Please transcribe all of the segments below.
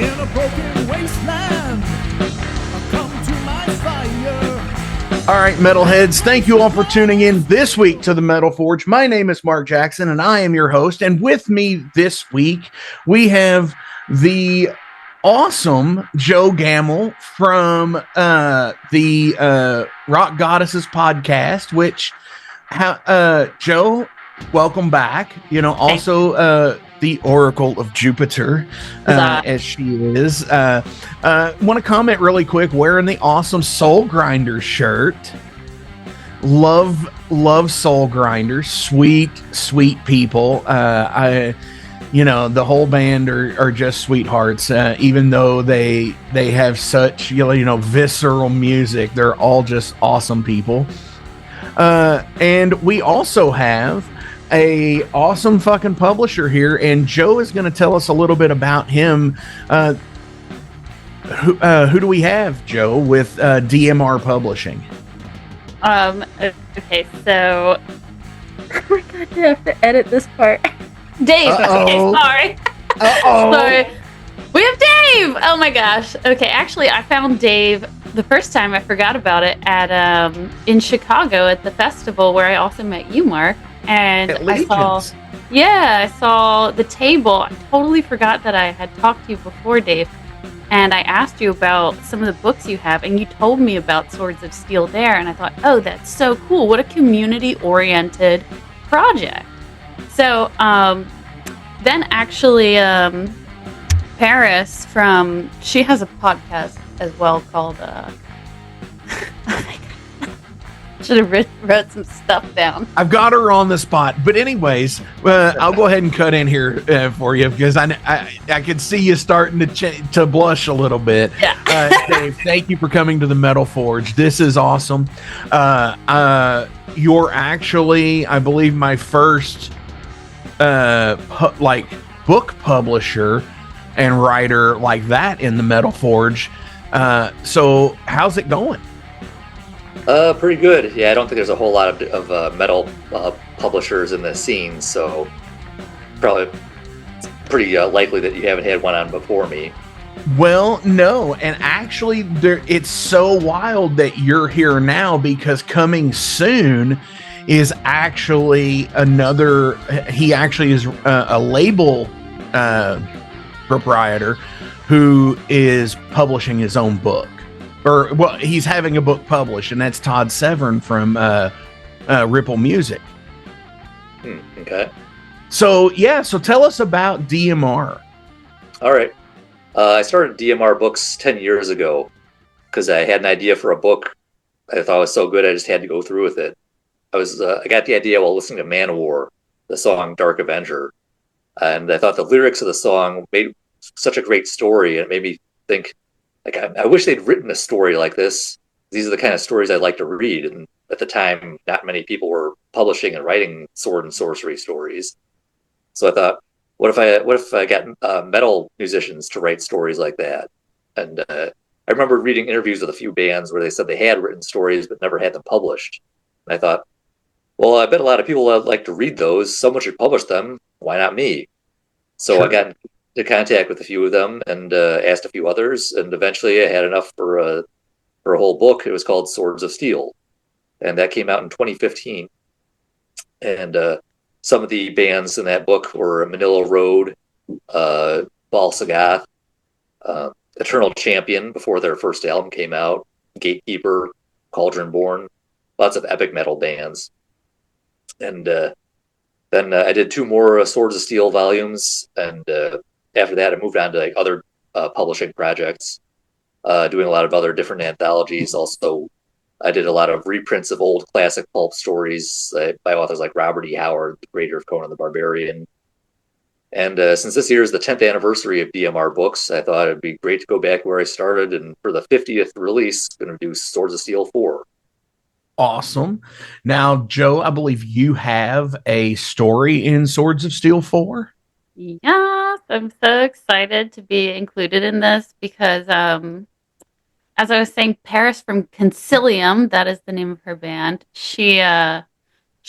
In a broken wasteland, come to my fire. All right, metalheads, thank you all for tuning in this week to the Metal Forge. My name is Mark Jackson, and I am your host. And with me this week, we have the awesome Joe Gamel from the Rock Goddesses podcast, which, Joe, welcome back. You know, also the Oracle of Jupiter, as she is. Want to comment really quick, wearing the awesome Soul Grinder shirt. Love Soul Grinders. Sweet people. The whole band are just sweethearts, even though they have such, visceral music. They're all just awesome people. And we also have a awesome fucking publisher here, and Joe is going to tell us a little bit about him. Who do we have, Joe, with DMR Publishing? Okay, so oh my god, I have to edit this part. Dave. Uh-oh. Okay, sorry. Sorry. We have Dave. Oh my gosh. Okay, actually, I found Dave the first time. I forgot about it at in Chicago at the festival where I also met you, Mark. And I saw the table. I totally forgot that I had talked to you before, Dave. And I asked you about some of the books you have, and you told me about Swords of Steel there. And I thought, oh, that's so cool. What a community-oriented project. So then actually Paris she has a podcast as well called oh my God. Should have wrote some stuff down. I've got her on the spot, but anyways, I'll go ahead and cut in here for you, because I can see you starting to blush a little bit. Yeah. Dave, thank you for coming to the Metal Forge. This is awesome. You're actually, I believe, my first book publisher and writer like that in the Metal Forge. So how's it going? Pretty good. Yeah, I don't think there's a whole lot of metal publishers in the scene, so probably pretty likely that you haven't had one on before me. Well, no, and actually, it's so wild that you're here now, because coming soon is actually he actually is a label proprietor who is publishing his own book. He's having a book published, and that's Todd Severn from Ripple Music. Okay. So tell us about DMR. All right. I started DMR Books 10 years ago because I had an idea for a book I thought was so good I just had to go through with it. I got the idea while listening to Manowar, the song Dark Avenger, and I thought the lyrics of the song made such a great story, and it made me think, like, I wish they'd written a story like this. These are the kind of stories I'd like to read. And at the time, not many people were publishing and writing sword and sorcery stories. So I thought, what if I got metal musicians to write stories like that? And I remember reading interviews with a few bands where they said they had written stories but never had them published. And I thought, well, I bet a lot of people would like to read those. Someone should publish them. Why not me? So sure. I got to contact with a few of them and asked a few others, and eventually I had enough for a whole book. It was called Swords of Steel, and that came out in 2015. And some of the bands in that book were Manila Road, Baal Sagoth, Eternal Champion before their first album came out, Gatekeeper, Cauldron Born, lots of epic metal bands. And then I did 2 more Swords of Steel volumes, and after that I moved on to other publishing projects, doing a lot of other different anthologies. Also, I did a lot of reprints of old classic pulp stories by authors like Robert E. Howard, the creator of Conan the Barbarian. And since this year is the 10th anniversary of DMR Books, I thought it'd be great to go back where I started, and for the 50th release, I'm going to do Swords of Steel 4. Awesome. Now, Joe, I believe you have a story in Swords of Steel 4? Yes, I'm so excited to be included in this because, as I was saying, Paris from Concilium, that is the name of her band, she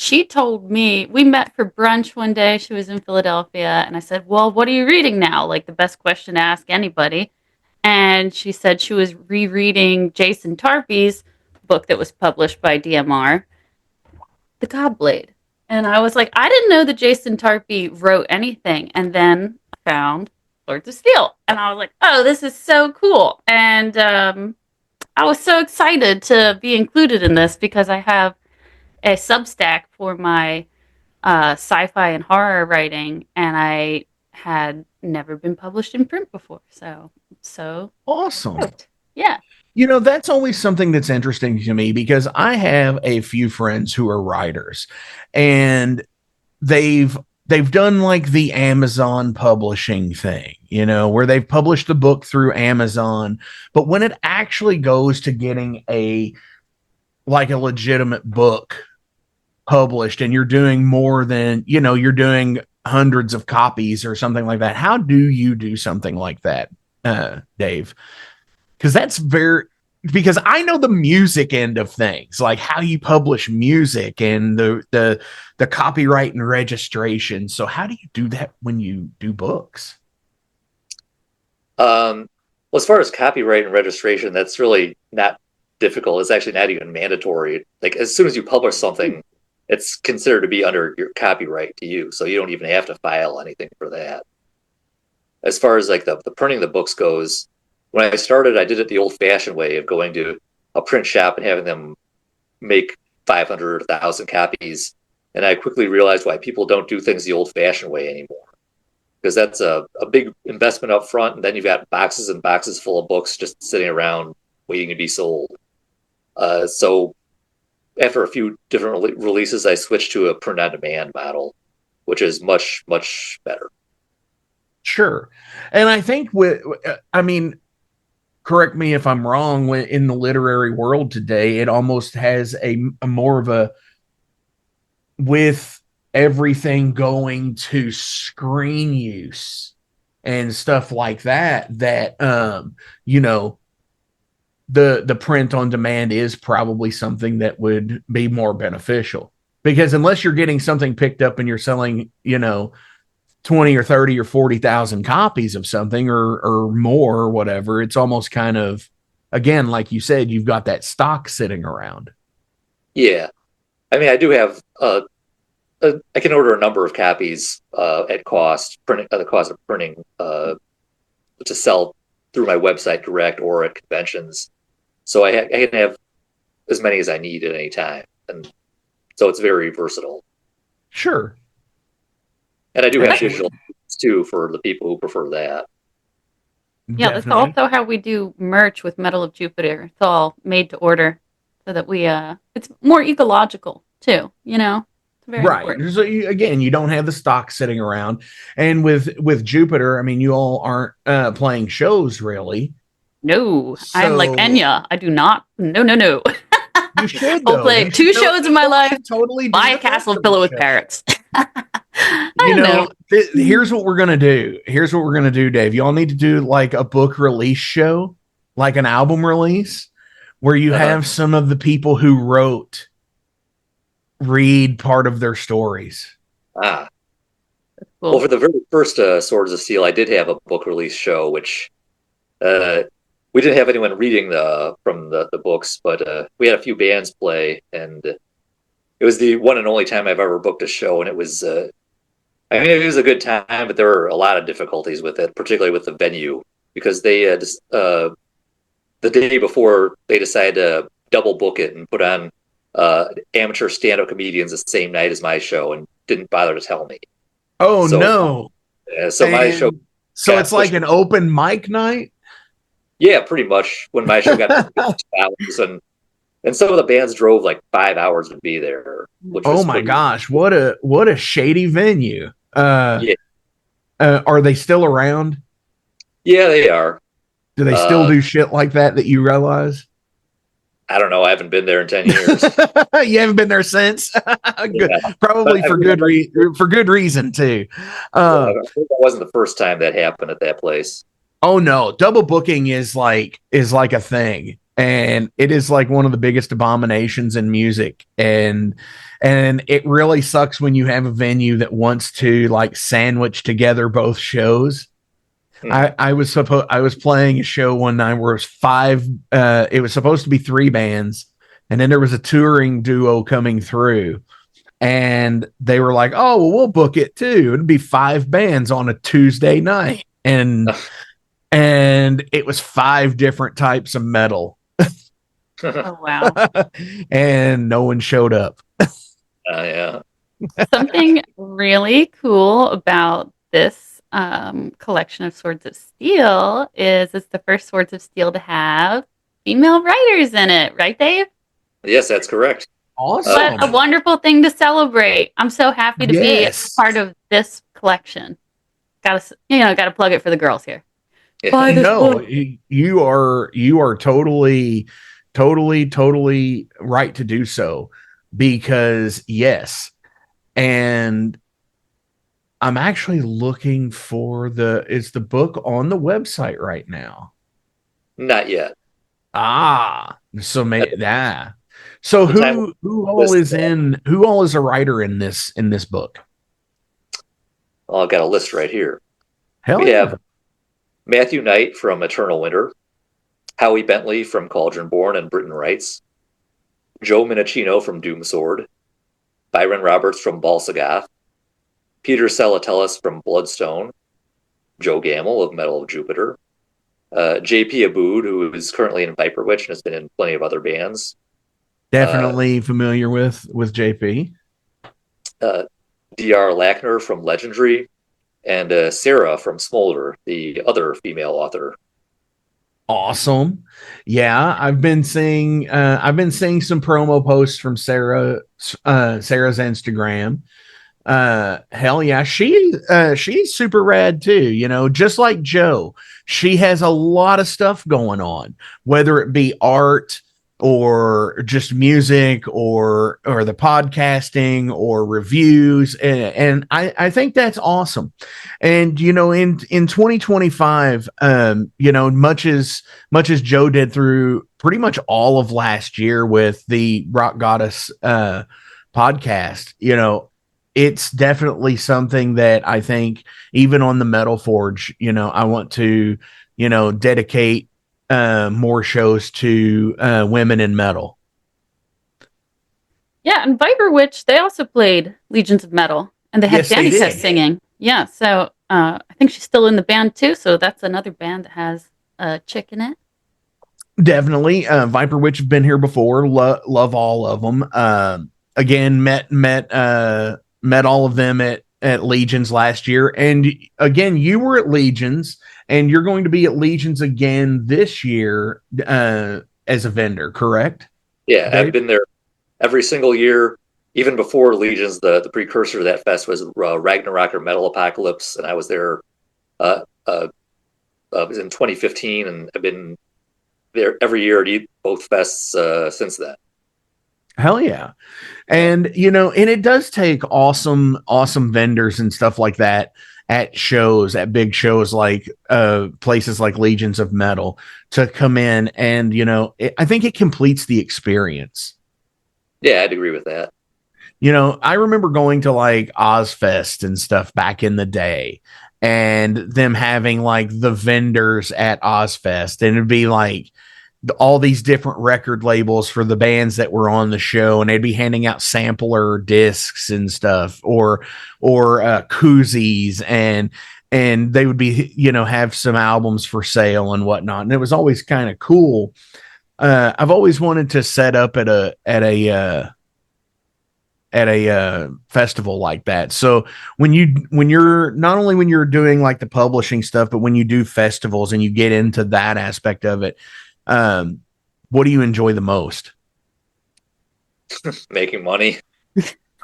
she told me, we met for brunch one day. She was in Philadelphia. And I said, well, what are you reading now? Like the best question to ask anybody. And she said she was rereading Jason Tarpey's book that was published by DMR, The Godblade. And I was like, I didn't know that Jason Tarpey wrote anything. And then I found Lords of Steel. And I was like, oh, this is so cool. And I was so excited to be included in this because I have a Substack for my sci-fi and horror writing, and I had never been published in print before. So awesome. Yeah. You know, that's always something that's interesting to me because I have a few friends who are writers, and they've done like the Amazon publishing thing, you know, where they've published the book through Amazon, but when it actually goes to getting a legitimate book published and you're doing more than, you know, you're doing hundreds of copies or something like that. How do you do something like that, Dave? Because I know the music end of things, like how you publish music and the copyright and registration. So how do you do that when you do books? Well, as far as copyright and registration, that's really not difficult. It's actually not even mandatory. Like as soon as you publish something, it's considered to be under your copyright to you. So you don't even have to file anything for that. As far as like the printing of the books goes, when I started, I did it the old-fashioned way of going to a print shop and having them make 500 or 1,000 copies. And I quickly realized why people don't do things the old-fashioned way anymore. Because that's a big investment up front, and then you've got boxes and boxes full of books just sitting around waiting to be sold. So after a few different releases, I switched to a print-on-demand model, which is much, much better. Sure. And I think correct me if I'm wrong, when in the literary world today, it almost has a more of a, with everything going to screen use and stuff like that, you know, the print on demand is probably something that would be more beneficial, because unless you're getting something picked up and you're selling, you know, 20 or 30 or 40,000 copies of something or more or whatever, it's almost kind of, again, like you said, you've got that stock sitting around. Yeah. I mean, I do have, I can order a number of copies at cost, the cost of printing to sell through my website direct or at conventions. So I can have as many as I need at any time. And so it's very versatile. Sure. And I do have digital too for the people who prefer that. Yeah, that's also how we do merch with Metal of Jupiter. It's all made to order so that we it's more ecological too, you know. It's very important. So you don't have the stock sitting around. And with Jupiter, I mean, you all aren't playing shows really. No, I'm like Enya. I do not. No. You should. I'll play two shows in my life. Totally. Buy a castle and fill it with parrots. You know, here's what we're gonna do. Dave. Y'all need to do like a book release show, like an album release, where you have some of the people who wrote read part of their stories. Cool. Well, for the very first Swords of Steel, I did have a book release show, which we didn't have anyone reading from the books, but we had a few bands play, and it was the one and only time I've ever booked a show, and it was, I mean, it was a good time, but there were a lot of difficulties with it, particularly with the venue, because they the day before they decided to double book it and put on amateur stand-up comedians the same night as my show, and didn't bother to tell me. Oh, so, no! My show. So it's like an open mic night. Yeah, pretty much. When my show got hours, and some of the bands drove like 5 hours to be there. Which was my gosh, what a shady venue. Yeah. Are they still around? Yeah, they are. Do they still do shit like that you realize? I don't know. I haven't been there in 10 years. You haven't been there since? Good. Yeah. Probably for good reason too. That wasn't the first time that happened at that place. Oh no, double booking is like a thing. and it is like one of the biggest abominations in music. And it really sucks when you have a venue that wants to like sandwich together both shows. I was playing a show one night where it was five. It was supposed to be three bands, and then there was a touring duo coming through, and they were like, "Oh, well, we'll book it too. It'd be five bands on a Tuesday night," and it was five different types of metal, Oh, wow. and no one showed up. Yeah. Something really cool about this collection of Swords of Steel is it's the first Swords of Steel to have female writers in it, right, Dave? Yes, that's correct. Awesome. What a wonderful thing to celebrate. I'm so happy to be part of this collection. Gotta plug it for the girls here. Yeah. Buy this No, book. you are totally right to do so, because yes. And I'm actually looking for is the book on the website right now? Not yet. So So who all is a writer in this book? Well, I've got a list right here. Hell We yeah. have Matthew Knight from Eternal Winter, Howie Bentley from Cauldron Born and Britain Writes, Joe Minicino from Doomsword, Byron Roberts from Balsagoth, Peter Salatellis from Bloodstone, Joe Gamel of Metal of Jupiter, J.P. Abood, who is currently in Viper Witch and has been in plenty of other bands. Definitely familiar with JP. D.R. Lackner from Legendary, and Sarah from Smolder, the other female author. Awesome. Yeah, I've been seeing some promo posts from Sarah's Instagram. Hell yeah, she's super rad too, just like Joe. She has a lot of stuff going on, whether it be art or just music or the podcasting or reviews, and I think that's awesome. And in 2025, much as Joe did through pretty much all of last year with the Rock Goddess podcast, it's definitely something that I think even on the Metal Forge, I want to, dedicate more shows to women in metal. Yeah, and Viper Witch, they also played Legions of Metal, and they had Danica singing. Yeah, so I think she's still in the band too, so that's another band that has a chick in it. Definitely. Viper Witch have been here before. Love all of them. Again, met all of them at Legions last year. And again, you were at Legions, and you're going to be at Legions again this year as a vendor, correct? Yeah, Dave? I've been there every single year. Even before Legions, the precursor to that fest was Ragnarok or Metal Apocalypse, and I was there it was in 2015, and I've been there every year at both fests since then. Hell yeah. And and it does take awesome vendors and stuff like that at big shows like places like Legions of Metal to come in, and I think it completes the experience. Yeah, I'd agree with that. I remember going to like Ozfest and stuff back in the day, and them having like the vendors at Ozfest, and it'd be like all these different record labels for the bands that were on the show, and they'd be handing out sampler discs and stuff, or koozies, and they would be have some albums for sale and whatnot, and it was always kind of cool. I've always wanted to set up at a festival like that. So when you're not only when you're doing like the publishing stuff, but when you do festivals and you get into that aspect of it, what do you enjoy the most? Making money.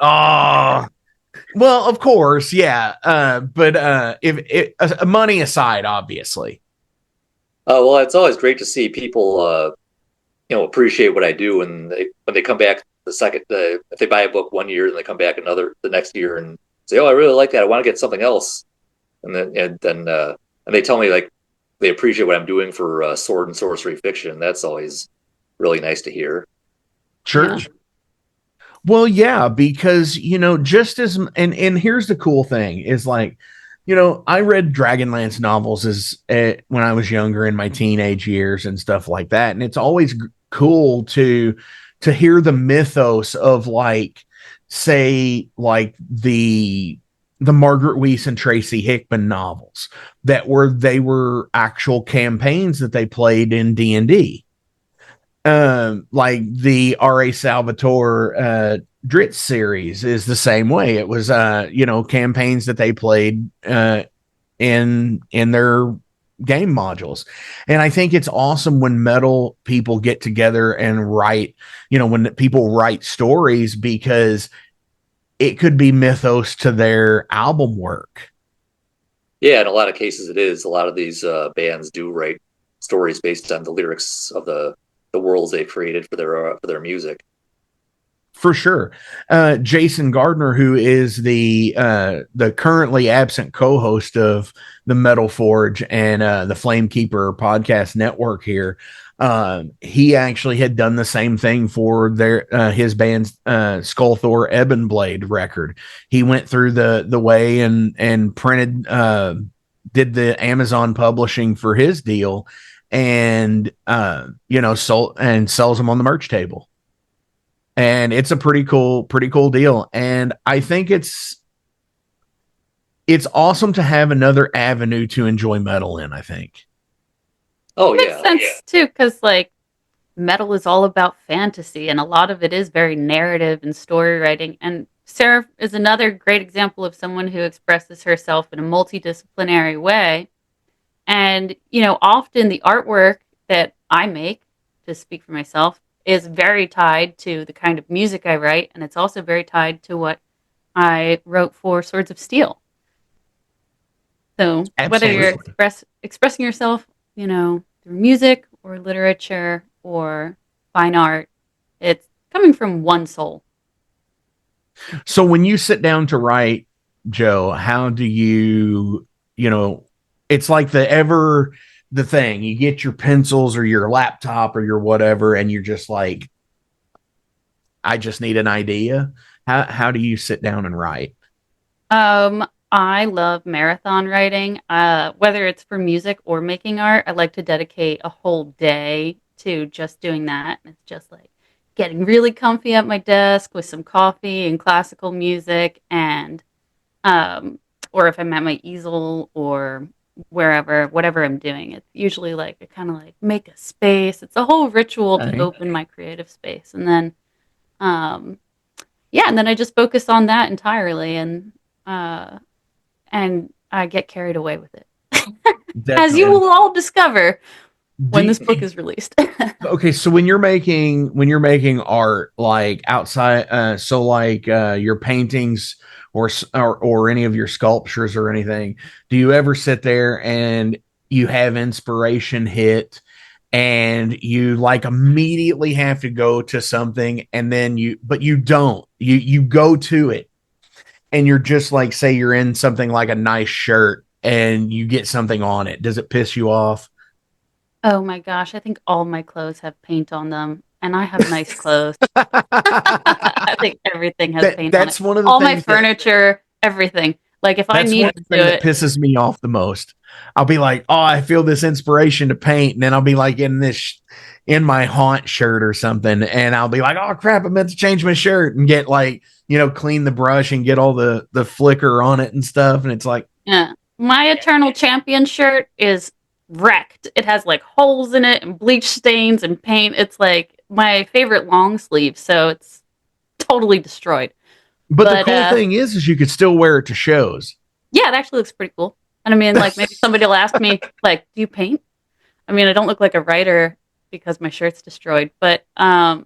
Oh, well, of course, yeah. But if money aside, obviously. Well, it's always great to see people, appreciate what I do, and when they come back if they buy a book one year and they come back the next year and say, "Oh, I really like that. I want to get something else," and they tell me like they appreciate what I'm doing for sword and sorcery fiction. That's always really nice to hear. Sure. Yeah. Well, yeah, because just as and here's the cool thing is like, I read Dragonlance novels when I was younger in my teenage years and stuff like that, and it's always cool to hear the mythos of like, say, like the Margaret Weiss and Tracy Hickman novels they were actual campaigns that they played in D&D, like the R.A. Salvatore Dritz series is the same way. It was campaigns that they played in their game modules. And I think it's awesome when metal people get together and write, when people write stories, because it could be mythos to their album work. Yeah, in a lot of cases it is. A lot of these bands do write stories based on the lyrics of the worlds they created for their music. For sure. Jason Gardner, who is the currently absent co-host of the Metal Forge and the Flamekeeper podcast network here, he actually had done the same thing for his band's Skullthor Ebonblade record. He went through the way and printed, did the Amazon publishing for his deal, and sold and sells them on the merch table. And it's a pretty cool deal. And I think it's awesome to have another avenue to enjoy metal in, I think. Oh, It makes yeah. sense too, because like metal is all about fantasy, and a lot of it is very narrative and story writing. And Sarah is another great example of someone who expresses herself in a multidisciplinary way. And, often the artwork that I make, to speak for myself, is very tied to the kind of music I write, and it's also very tied to what I wrote for Swords of Steel. So whether you're Absolutely. expressing yourself, through music or literature or fine art, it's coming from one soul. So when you sit down to write, Joe, how do it's like the thing, you get your pencils or your laptop or your whatever, and you're just like, I just need an idea. How do you sit down and write? I love marathon writing. Whether it's for music or making art, I like to dedicate a whole day to just doing that. It's just like getting really comfy at my desk with some coffee and classical music, and or if I'm at my easel or wherever, whatever I'm doing, it's usually like I kind of like make a space. It's a whole ritual to Okay. open my creative space, and then um, yeah, and then I just focus on that entirely, uh, and I get carried away with it, as you Definitely. will all discover when Do, this book is released. okay, so when you're making art, like outside, so like your paintings or any of your sculptures or anything, do you ever sit there and you have inspiration hit and you like immediately have to go to something, and then you don't, you go to it, and you're just like, say you're in something like a nice shirt and you get something on it, does it piss you off? Oh my gosh, I think all my clothes have paint on them, and I have nice clothes. I think everything has paint on it. That's one of the All my things that furniture, everything. Like if I That's one needed to do thing that it, pisses me off the most. I'll be like, oh, I feel this inspiration to paint, and then I'll be like in my haunt shirt or something, and I'll be like, oh crap, I meant to change my shirt and get like, clean the brush and get all the flicker on it and stuff, and it's like, yeah. My Eternal Champion shirt is wrecked. It has like holes in it and bleach stains and paint. It's like my favorite long sleeve, so it's totally destroyed. but the But cool thing is you could still wear it to shows. yeah, it actually looks pretty cool. And I mean, like maybe somebody will ask me, like, "Do you paint?" I mean, I don't look like a writer because my shirt's destroyed, but I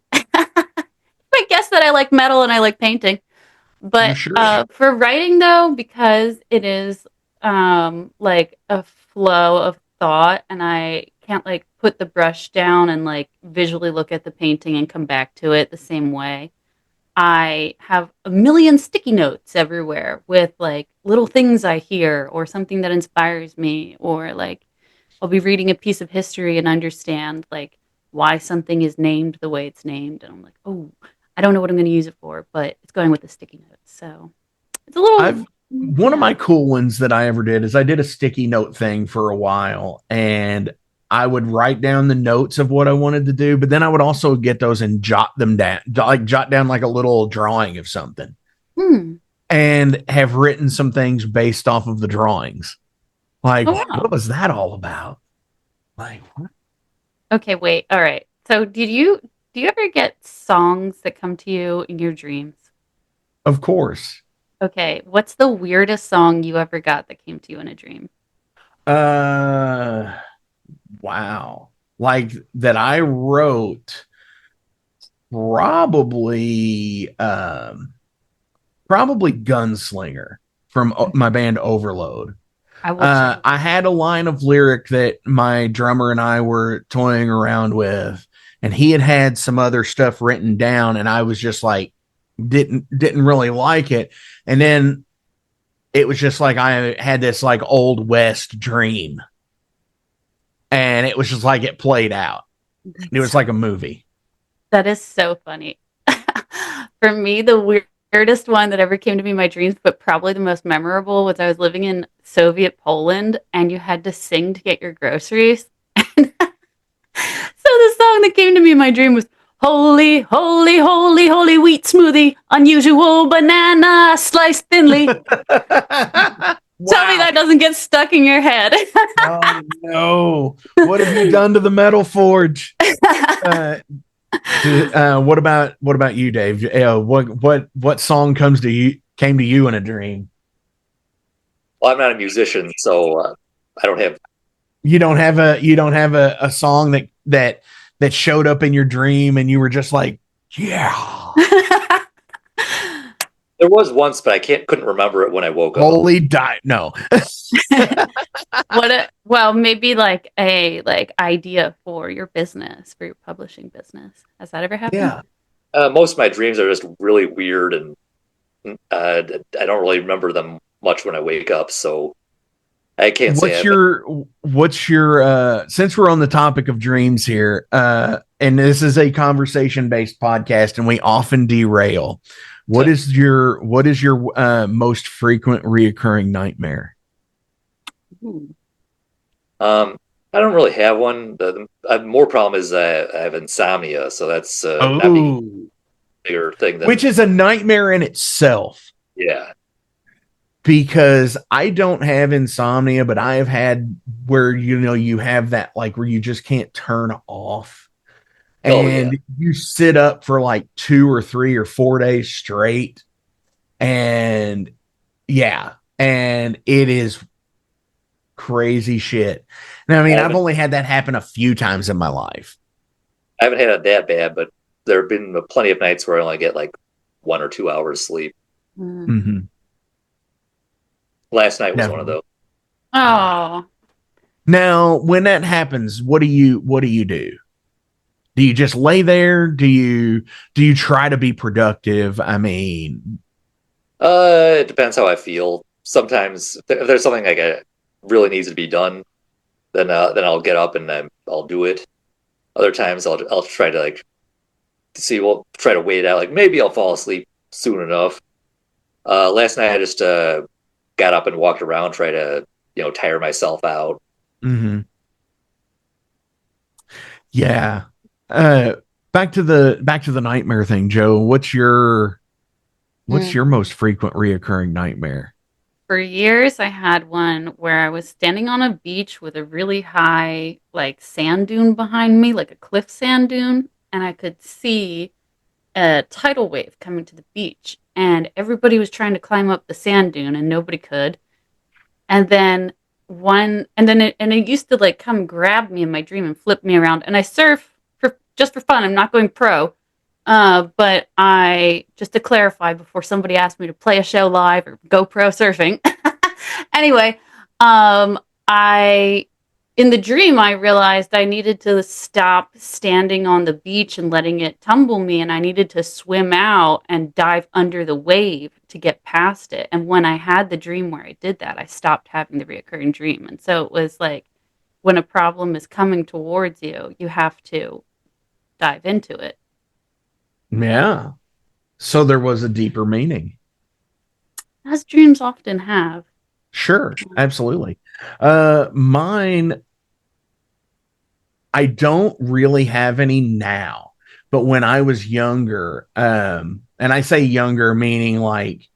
guess that I like metal and I like painting. You But sure? for writing though, because it is like a flow of thought, and I can't like put the brush down and like visually look at the painting and come back to it the same way. I have a million sticky notes everywhere with like little things I hear or something that inspires me, or like I'll be reading a piece of history and understand like why something is named the way it's named. And I'm like, oh, I don't know what I'm going to use it for, but it's going with the sticky notes. So it's a little, One of my cool ones that I ever did is I did a sticky note thing for a while, and I would write down the notes of what I wanted to do, but then I would also get those and jot them down, like jot down like a little drawing of something, and have written some things based off of the drawings. Like, oh, wow. what was that all about? Like, what? Okay, wait. All right. So do you ever get songs that come to you in your dreams? Of course. Okay, what's the weirdest song you ever got that came to you in a dream? Uh, wow. Like that I wrote probably probably Gunslinger from my band Overload. I will check. I had a line of lyric that my drummer and I were toying around with, and he had some other stuff written down, and I was just like, didn't really like it. And then it was just like I had this like old West dream, and it was just like it played out. It was like a movie. That is so funny. For me, the weirdest one that ever came to me in my dreams, but probably the most memorable, was I was living in Soviet Poland and you had to sing to get your groceries. So the song that came to me in my dream was Holy, holy, holy, holy wheat smoothie, unusual banana sliced thinly. Tell me that doesn't get stuck in your head. Oh no! What have you done to the Metal Forge? What about you, Dave? What song came to you in a dream? Well, I'm not a musician, so I don't have. You don't have a song that showed up in your dream and you were just like, yeah. There was once, but couldn't remember it when I woke up. Holy die. No. Well, maybe like a idea for your business, for your publishing business. Has that ever happened? Yeah. Most of my dreams are just really weird, and I don't really remember them much when I wake up. So I can't say. What's your since we're on the topic of dreams here, and this is a conversation based podcast, and we often derail. What is your most frequent reoccurring nightmare? I don't really have one. The more problem is I have insomnia, so that's not a bigger thing. Which is a nightmare in itself. Yeah. Because I don't have insomnia, but I have had where, you have that, like, where you just can't turn off. And you sit up for like 2 or 3 or 4 days straight. And and it is crazy shit. Now, I mean, I've only had that happen a few times in my life. I haven't had it that bad, but there have been plenty of nights where I only get like 1 or 2 hours sleep. Mm-hmm. Last night was one of those. Oh. Now, when that happens, what do you do? Do you just lay there? Do you try to be productive? I mean, it depends how I feel. Sometimes if there's something like really needs to be done, then I'll get up and I'll do it. Other times I'll try to try to wait it out. Like maybe I'll fall asleep soon enough. Last night I just got up and walked around, try to tire myself out. Mm-hmm. Yeah. Back to the nightmare thing, Joe. What's your most frequent reoccurring nightmare? For years, I had one where I was standing on a beach with a really high, like, sand dune behind me, like a cliff sand dune, and I could see a tidal wave coming to the beach, and everybody was trying to climb up the sand dune, and nobody could. And then it used to like come grab me in my dream and flip me around, and I surf just for fun. I'm not going pro. But just to clarify before somebody asked me to play a show live or go pro surfing. Anyway, in the dream, I realized I needed to stop standing on the beach and letting it tumble me, and I needed to swim out and dive under the wave to get past it. And when I had the dream where I did that, I stopped having the reoccurring dream. And so it was like, when a problem is coming towards you, you have to dive into it. Yeah. So there was a deeper meaning. As dreams often have. Sure, absolutely. Mine, I don't really have any now, but when I was younger, and I say younger meaning like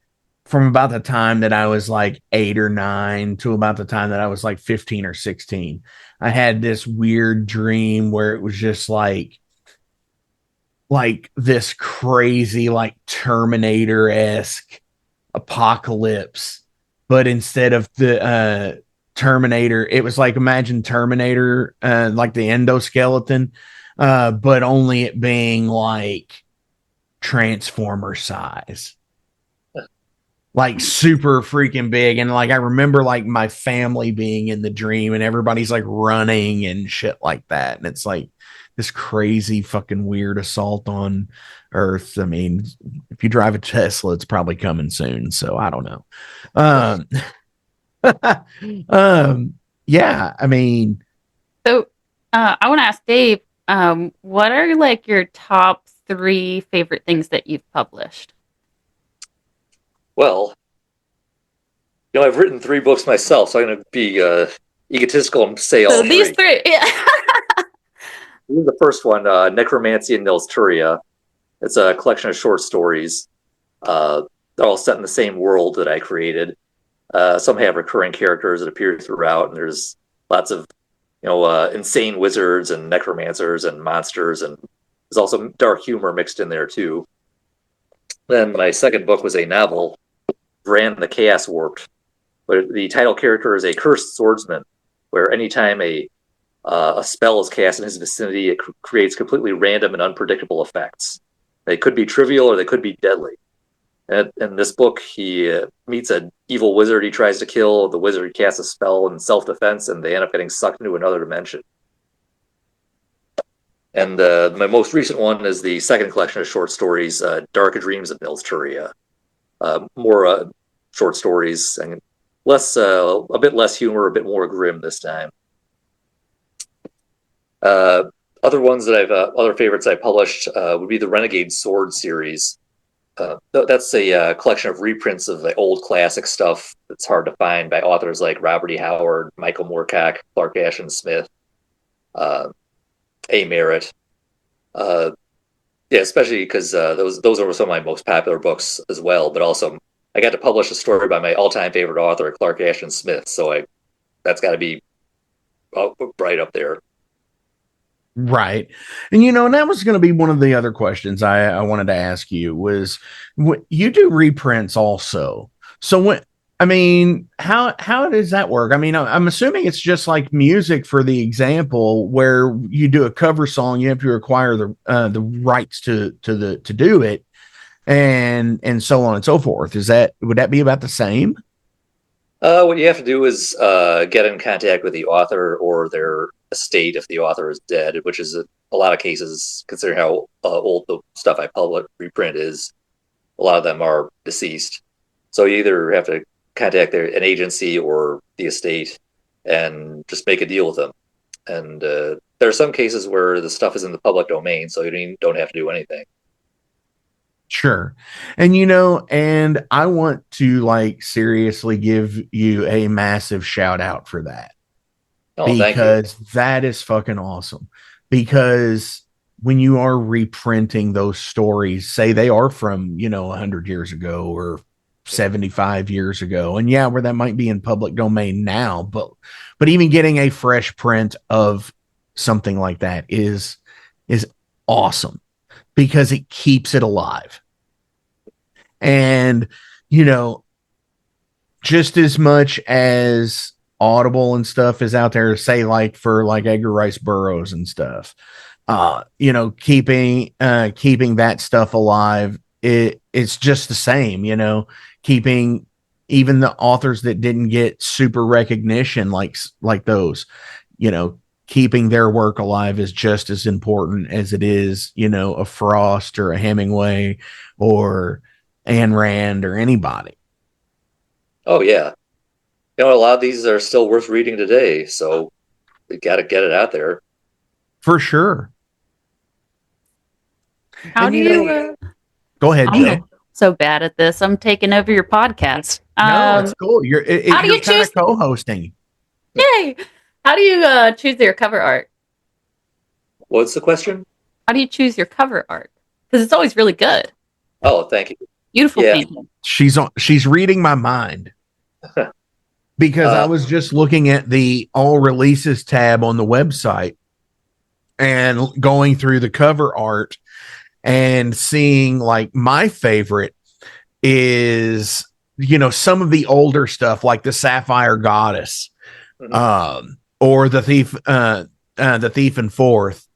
from about the time that I was like 8 or 9 to about the time that I was like 15 or 16, I had this weird dream where it was just like this crazy, like Terminator-esque apocalypse, but instead of the Terminator, it was like imagine Terminator, like the endoskeleton, but only it being like Transformer size, like super freaking big. And like I remember like my family being in the dream and everybody's like running and shit like that. And it's like this crazy fucking weird assault on Earth. I mean, if you drive a Tesla, it's probably coming soon. So I don't know. Um, yeah, I mean, So I want to ask Dave, what are like your top 3 favorite things that you've published? Well, I've written 3 books myself, so I'm going to be egotistical and say all So these 3. 3, yeah. This is the first one, Necromancy and Nilsturia. It's a collection of short stories. They're all set in the same world that I created. Some have recurring characters that appear throughout, and there's lots of insane wizards and necromancers and monsters, and there's also dark humor mixed in there too. Then my second book was a novel, Bran the Chaos Warped, where the title character is a cursed swordsman, where anytime a spell is cast in his vicinity, it creates completely random and unpredictable effects. They could be trivial or they could be deadly. And in this book, he meets an evil wizard he tries to kill. The wizard casts a spell in self-defense, and they end up getting sucked into another dimension. And my most recent one is the second collection of short stories, Dark Dreams of Nilsturia. More short stories and a bit less humor, a bit more grim this time. Other ones that other favorites I published would be the Renegade Sword series. That's a collection of reprints of the old classic stuff that's hard to find by authors like Robert E. Howard, Michael Moorcock, Clark Ashton Smith, A. Merritt. Yeah, especially because those are some of my most popular books as well. But also, I got to publish a story by my all-time favorite author, Clark Ashton Smith. So that's got to be right up there. right. And and that was going to be one of the other questions I wanted to ask you was you do reprints also. So how does that work? I mean, I'm assuming it's just like music for the example where you do a cover song, you have to acquire the rights to do it and so on and so forth. Would that be about the same? What you have to do is get in contact with the author or their estate if the author is dead, which is a lot of cases, considering how old the stuff I publish reprint is. A lot of them are deceased. So you either have to contact an agency or the estate and just make a deal with them. And there are some cases where the stuff is in the public domain, so you don't have to do anything. Sure. And and I want to like seriously give you a massive shout out for that Oh, thank you. because that is fucking awesome. Because when you are reprinting those stories, say they are from, 100 years ago or 75 years ago, and yeah, where that might be in public domain now, but even getting a fresh print of something like that is awesome because it keeps it alive. And, you know, just as much as Audible and stuff is out there, say like for like Edgar Rice Burroughs and stuff, keeping that stuff alive, it's just the same, keeping even the authors that didn't get super recognition like those, keeping their work alive is just as important as it is, a Frost or a Hemingway or Ayn Rand or anybody. Oh, yeah. A lot of these are still worth reading today, so we got to get it out there. For sure. How do you? Go ahead, Jay. I'm so bad at this. I'm taking over your podcast. No, it's cool. How do You're you kind choose? of co-hosting. Yay! How do you choose your cover art? What's the question? How do you choose your cover art? Because it's always really good. Oh, thank you. Beautiful Yeah. painting. She's reading my mind because I was just looking at the all releases tab on the website and going through the cover art and seeing like my favorite is some of the older stuff like the Sapphire Goddess, or the Thief and Fourth,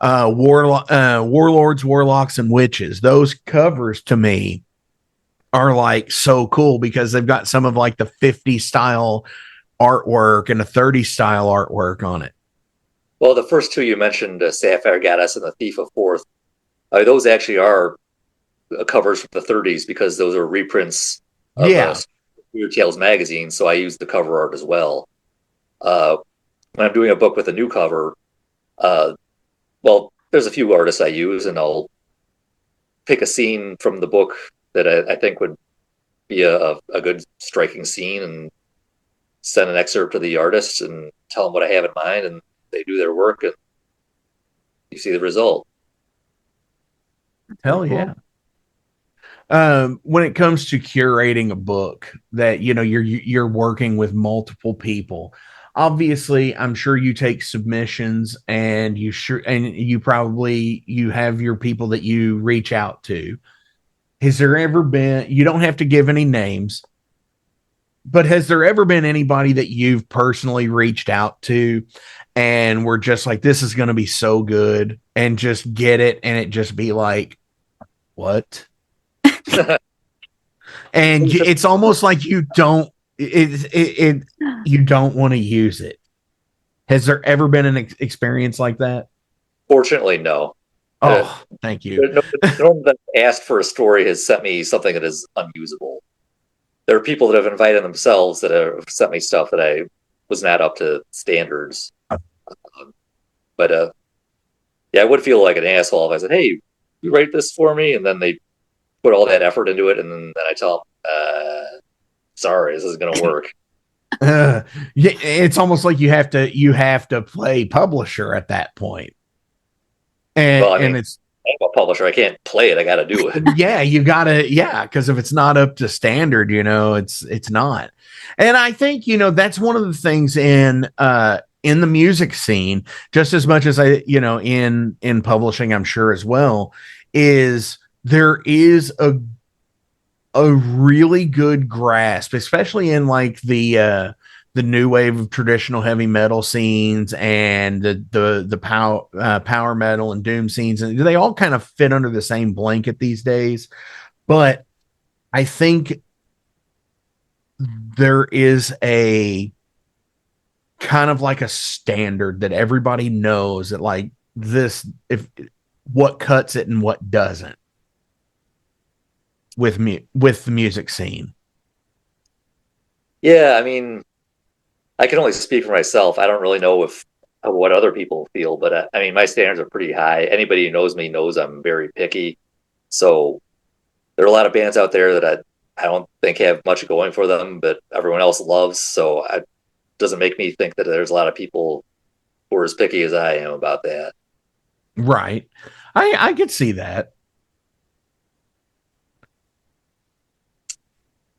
Warlords, Warlocks, and Witches. Those covers to me are like so cool because they've got some of like the 50 style artwork and a 30 style artwork on it. Well, the first two you mentioned, Sapphire Goddess and the Thief of Fourth, those actually are covers from the 30s because those are reprints of Weird Tales magazine. So I use the cover art as well. When I'm doing a book with a new cover, well, there's a few artists I use, and I'll pick a scene from the book that I think would be a good striking scene and send an excerpt to the artist and tell them what I have in mind, and they do their work and you see the result. Hell yeah. When it comes to curating a book that you're working with multiple people, obviously I'm sure you take submissions and you have your people that you reach out to. Has there ever been, you don't have to give any names, but has there ever been anybody that you've personally reached out to and we're just like, this is going to be so good, and just get it and it just be like, what? And it's almost like you don't you don't want to use it. Has there ever been an experience like that? Fortunately, no. Oh, thank you. No one that asked for a story has sent me something that is unusable. There are people that have invited themselves that have sent me stuff that I was not up to standards. But yeah, I would feel like an asshole if I said, "Hey, you write this for me," and then they put all that effort into it, and then I tell them, "Sorry, this isn't going to work." Yeah, it's almost like you have to play publisher at that point. And, well, I mean, it's I'm a publisher. I can't play it. I got to do it. Yeah, you gotta, because if it's not up to standard, it's not. And I think that's one of the things in the music scene, just as much as in publishing, I'm sure as well, is there is a really good grasp, especially in like the new wave of traditional heavy metal scenes and the power metal and doom scenes, and they all kind of fit under the same blanket these days. But I think there is a kind of like a standard that everybody knows that like this, if what cuts it and what doesn't with the music scene. Yeah, I mean, I can only speak for myself. I don't really know what other people feel, but I mean, my standards are pretty high. Anybody who knows me knows I'm very picky. So there are a lot of bands out there that I don't think have much going for them, but everyone else loves. So it doesn't make me think that there's a lot of people who are as picky as I am about that. Right. I could see that.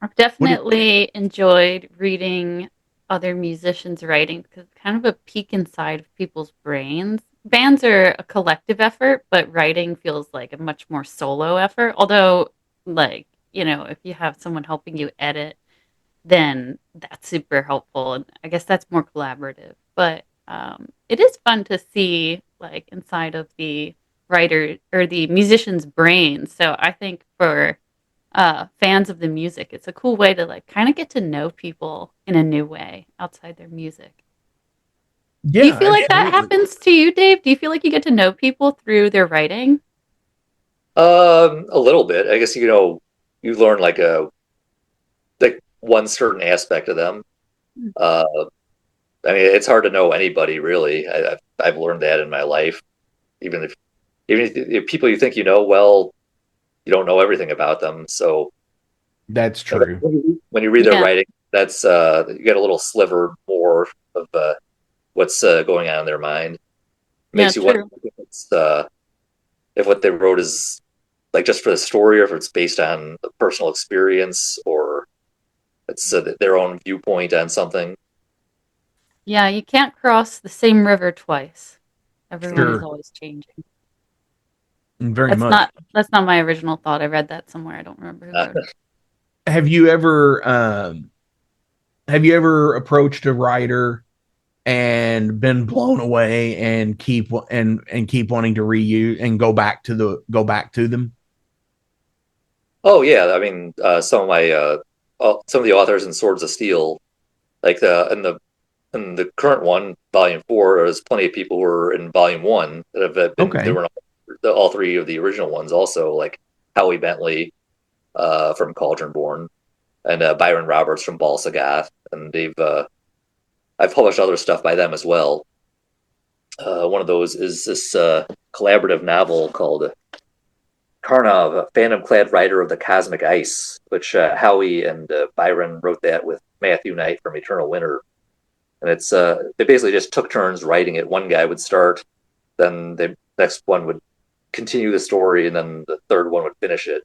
I've definitely enjoyed reading other musicians' writing because it's kind of a peek inside of people's brains. Bands are a collective effort, but writing feels like a much more solo effort. Although, like, if you have someone helping you edit, then that's super helpful. And I guess that's more collaborative. But it is fun to see, like, inside of the writer or the musician's brain. So I think for fans of the music, it's a cool way to like kind of get to know people in a new way outside their music. Yeah, do you feel like absolutely. that happens to you, Dave? Do you feel like you get to know people through their writing? A little bit, I guess. You learn like one certain aspect of them. I mean, it's hard to know anybody really. I've learned that in my life, even if even if people you think you know well, you don't know everything about them. So That's true. when you read their Yeah. writing, that's you get a little sliver more of what's going on in their mind. Makes you wonder true. if what they wrote is like just for the story, or if it's based on a personal experience, or it's their own viewpoint on something. Yeah, you can't cross the same river twice. Everyone is Sure. always changing. Very That's much. not my original thought. I read that somewhere. I don't remember who wrote it. Have you ever approached a writer and been blown away and keep wanting to reuse and go back to them? Oh yeah, I mean, some of the authors in Swords of Steel, like in the current one, Volume 4, there's plenty of people who were in Volume 1 that have been Okay. they were in all three of the original ones also, like Howie Bentley from Cauldronborn, and Byron Roberts from Bal Sagoth, and I've published other stuff by them as well. One of those is this collaborative novel called Karnov, a phantom-clad rider of the cosmic ice, which Howie and Byron wrote that with Matthew Knight from Eternal Winter. And it's they basically just took turns writing it. One guy would start, then the next one would continue the story, and then the third one would finish it,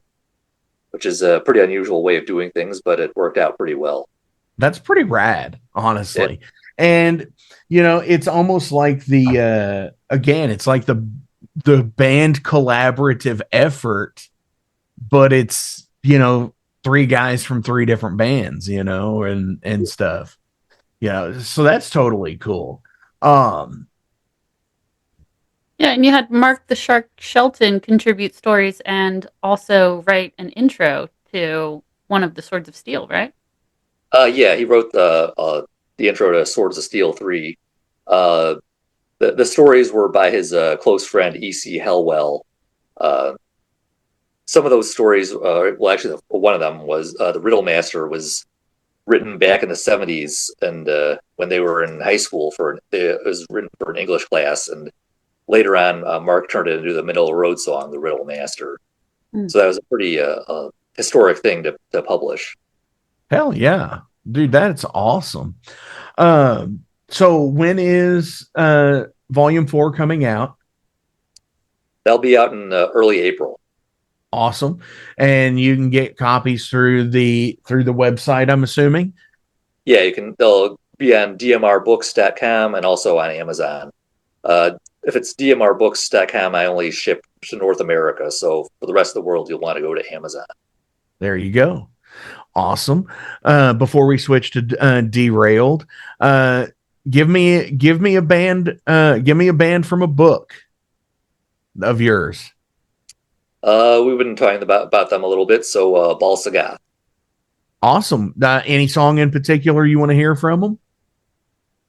which is a pretty unusual way of doing things, but it worked out pretty well. That's pretty rad, honestly. Yeah. And it's almost like it's like the band collaborative effort, but it's three guys from three different bands, and stuff. So that's totally cool. Yeah, and you had Mark the Shark Shelton contribute stories and also write an intro to one of the Swords of Steel, right? Yeah, he wrote the intro to Swords of Steel 3. The stories were by his close friend E.C. Hellwell. Some of those stories, well, actually, one of them was the Riddle Master was written back in the 70s, and when they were in high school, it was written for an English class, and later on, Mark turned it into the Middle of the Road song, The Riddle Master. So that was a pretty historic thing to publish. Hell yeah, dude, that's awesome. So when is Volume 4 coming out? That'll be out in early April. Awesome. And you can get copies through the website, I'm assuming? Yeah, you can. They'll be on DMRBooks.com and also on Amazon. If it's DMRBooks.com, I only ship to North America. So for the rest of the world, you'll want to go to Amazon. There you go. Awesome. Before we switch to Derailed, give me a band from a book of yours. We've been talking about them a little bit. So Bal Sagoth. Awesome. Any song in particular you want to hear from them?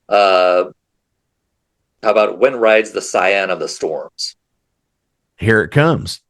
How about When Rides the Scion of the Storms? Here it comes.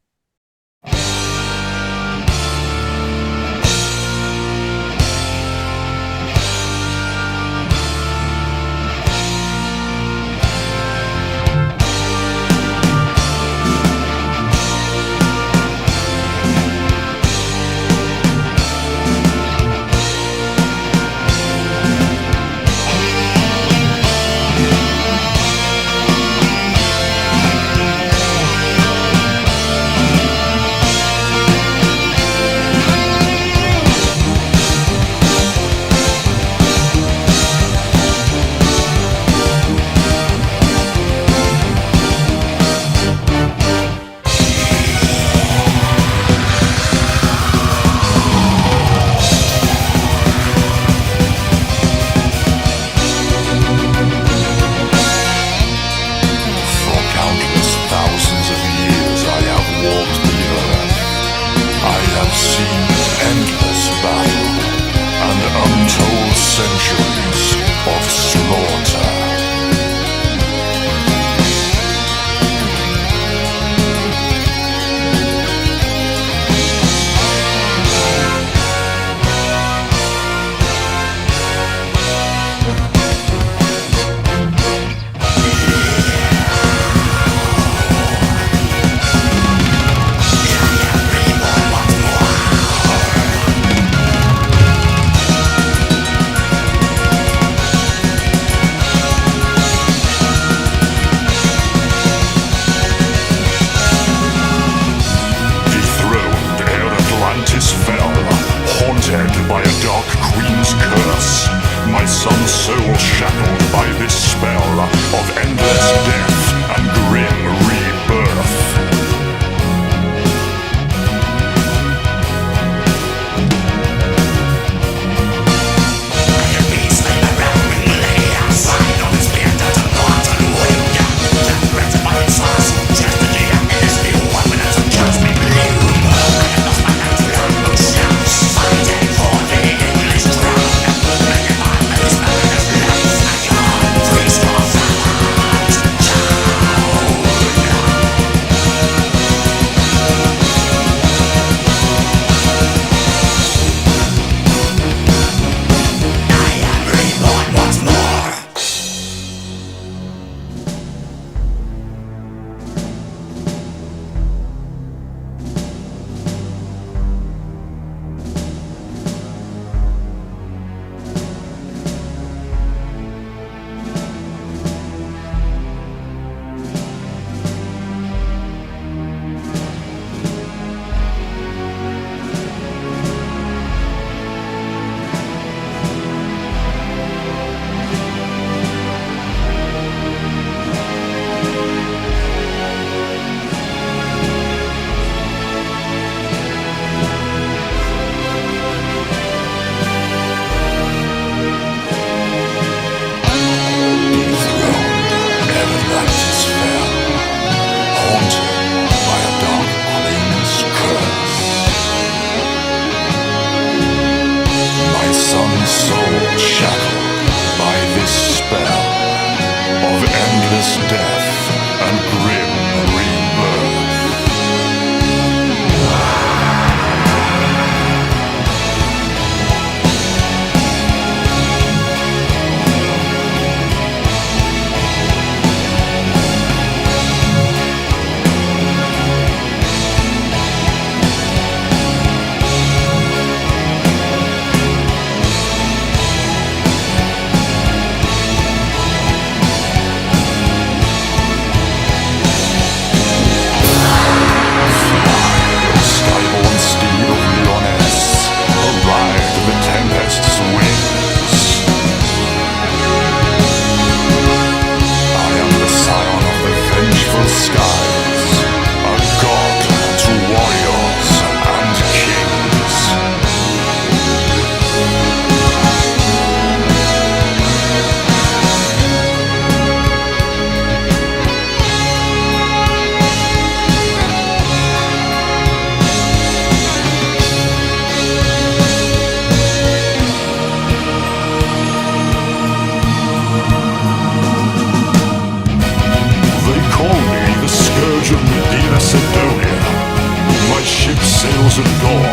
crimson dawn,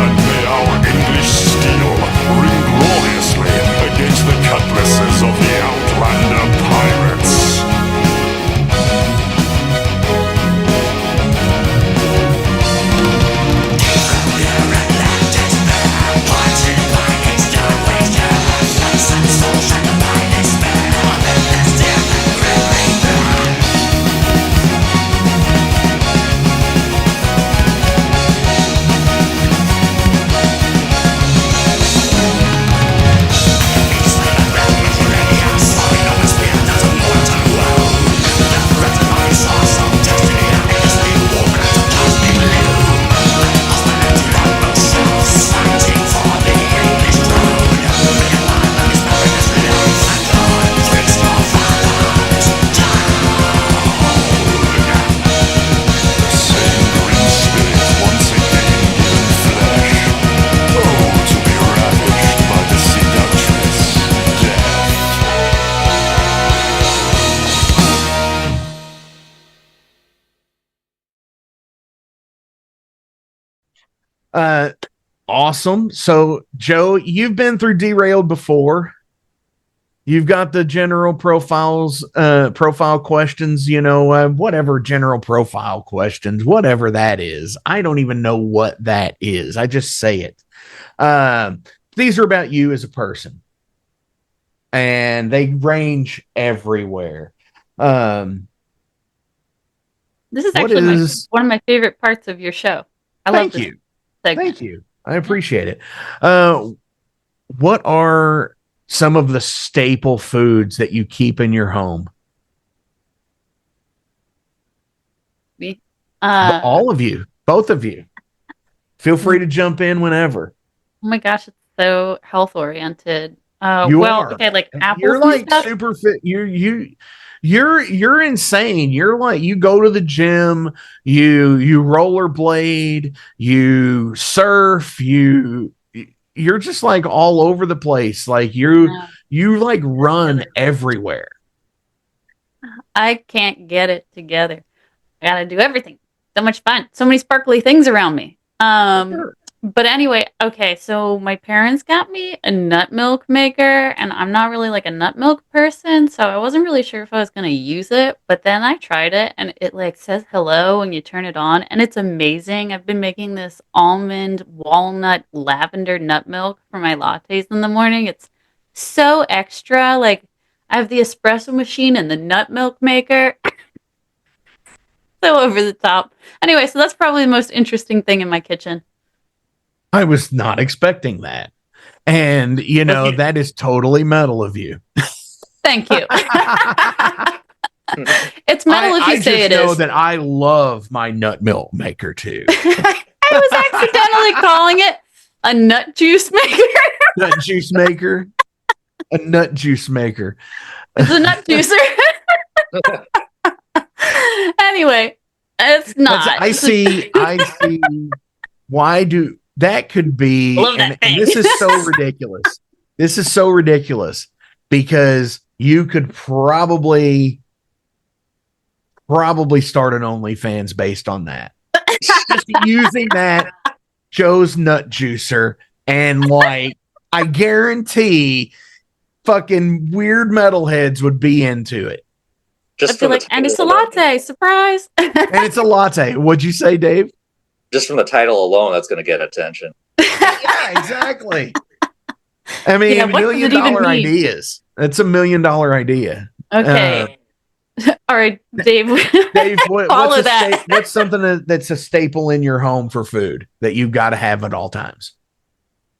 and may our English steel ring gloriously against the cutlasses of the Outlander pirates. Awesome. So, Joe, you've been through Derailed before. You've got the general profile questions, whatever general profile questions, whatever that is. I don't even know what that is. I just say it. These are about you as a person, and they range everywhere. This is actually one of my favorite parts of your show. I love this segment. Thank you. I appreciate it. What are some of the staple foods that you keep in your home? Me? All of you, both of you. Feel free to jump in whenever. Oh my gosh, it's so health oriented. You are. Okay, like apples. You're like stuff. super fit. You're insane. You're like, you go to the gym, you rollerblade, you surf, you're just like all over the place. Like you like run everywhere. I can't get it together. I gotta do everything. So much fun. So many sparkly things around me. Sure. But anyway, okay, so my parents got me a nut milk maker, and I'm not really like a nut milk person, so I wasn't really sure if I was gonna use it, but then I tried it, and it like says hello when you turn it on, and it's amazing. I've been making this almond, walnut, lavender nut milk for my lattes in the morning. It's so extra. Like, I have the espresso machine and the nut milk maker. So over the top. Anyway, so that's probably the most interesting thing in my kitchen. I was not expecting that. And, that is totally metal of you. Thank you. It's metal if you say it is. I just know that I love my nut milk maker, too. I was accidentally calling it a nut juice maker. Nut juice maker? A nut juice maker. It's a nut juicer. Anyway, it's not. I see. Why do that could be? And this is so ridiculous. This is so ridiculous because you could probably start an OnlyFans based on that. Just using that Joe's nut juicer, and like, I guarantee fucking weird metalheads would be into it. Just like, and it's a latte, surprise. And it's a latte. What'd you say, Dave? Just from the title alone, that's going to get attention. Yeah, exactly. I mean, $1 million ideas. That's $1 million idea. Okay. All right, Dave. Dave, what's something that's a staple in your home for food that you've got to have at all times?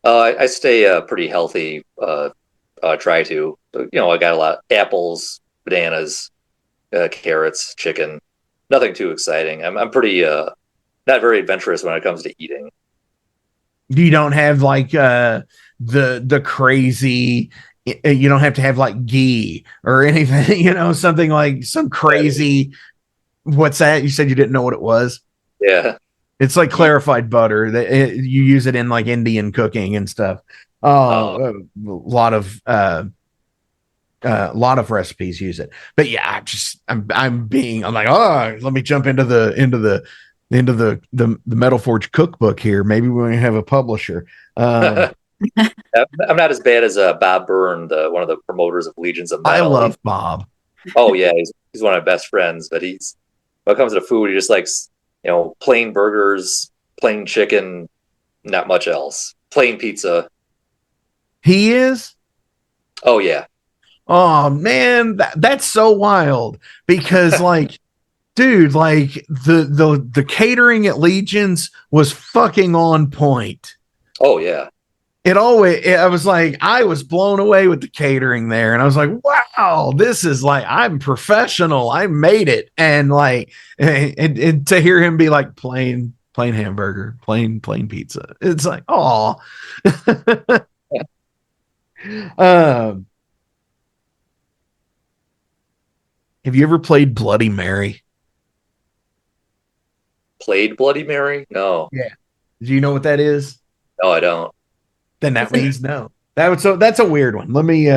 I stay pretty healthy. Try to. I got a lot of apples, bananas, carrots, chicken. Nothing too exciting. I'm pretty not very adventurous when it comes to eating. You don't have like the crazy. You don't have to have like ghee or anything. Something like some crazy. What's that? You said you didn't know what it was. Yeah, it's like clarified butter. You use it in like Indian cooking and stuff. A lot of recipes use it, but yeah, I'm like, let me jump into the into the Metal Forge cookbook here. Maybe we have a publisher. I'm not as bad as Bob Byrne, one of the promoters of Legions of I Metal. love Bob. Oh yeah, he's one of my best friends. But when it comes to food, he just likes plain burgers, plain chicken, not much else. Plain pizza. He is. Oh yeah. Oh man, that's so wild because like, dude, like the catering at Legions was fucking on point. Oh yeah. I was like, I was blown away with the catering there, and I was like, wow, this is like, I'm professional. I made it, and like, and to hear him be like plain hamburger, plain pizza, it's like, oh. Have you ever played Bloody Mary? Played Bloody Mary? No. Yeah. Do you know what that is? No, I don't. Then that means no. That's a weird one. Let me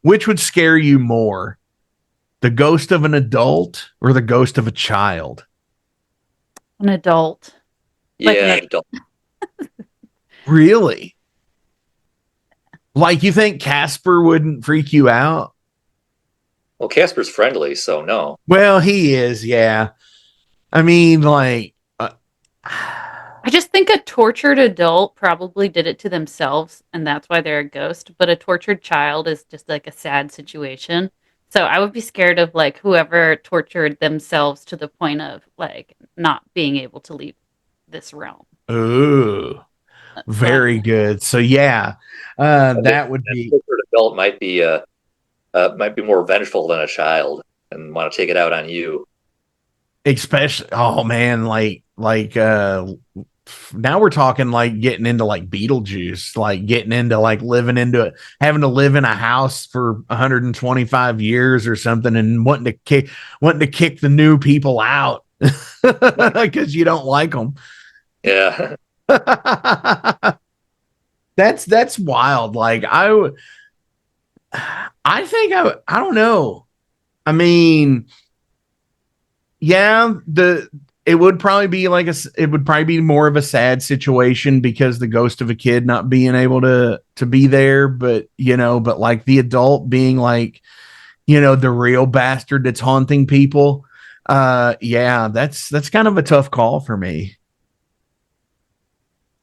which would scare you more? The ghost of an adult or the ghost of a child? An adult. Yeah, Like, adult. Really? Like you think Casper wouldn't freak you out? Well, Casper's friendly, so no. Well, he is, yeah. I mean, like I just think a tortured adult probably did it to themselves, and that's why they're a ghost. But a tortured child is just like a sad situation. So I would be scared of like whoever tortured themselves to the point of like not being able to leave this realm. ooh, very good. So yeah, that would be An adult might be more vengeful than a child and want to take it out on you. especially, oh man, now we're talking like getting into like Beetlejuice, like getting into like living into it, having to live in a house for 125 years or something, and wanting to kick the new people out because you don't like them. Yeah. That's wild. Like I don't know. I mean, yeah, it would probably be more of a sad situation because the ghost of a kid not being able to be there, but like the adult being like, the real bastard that's haunting people. Yeah, that's kind of a tough call for me.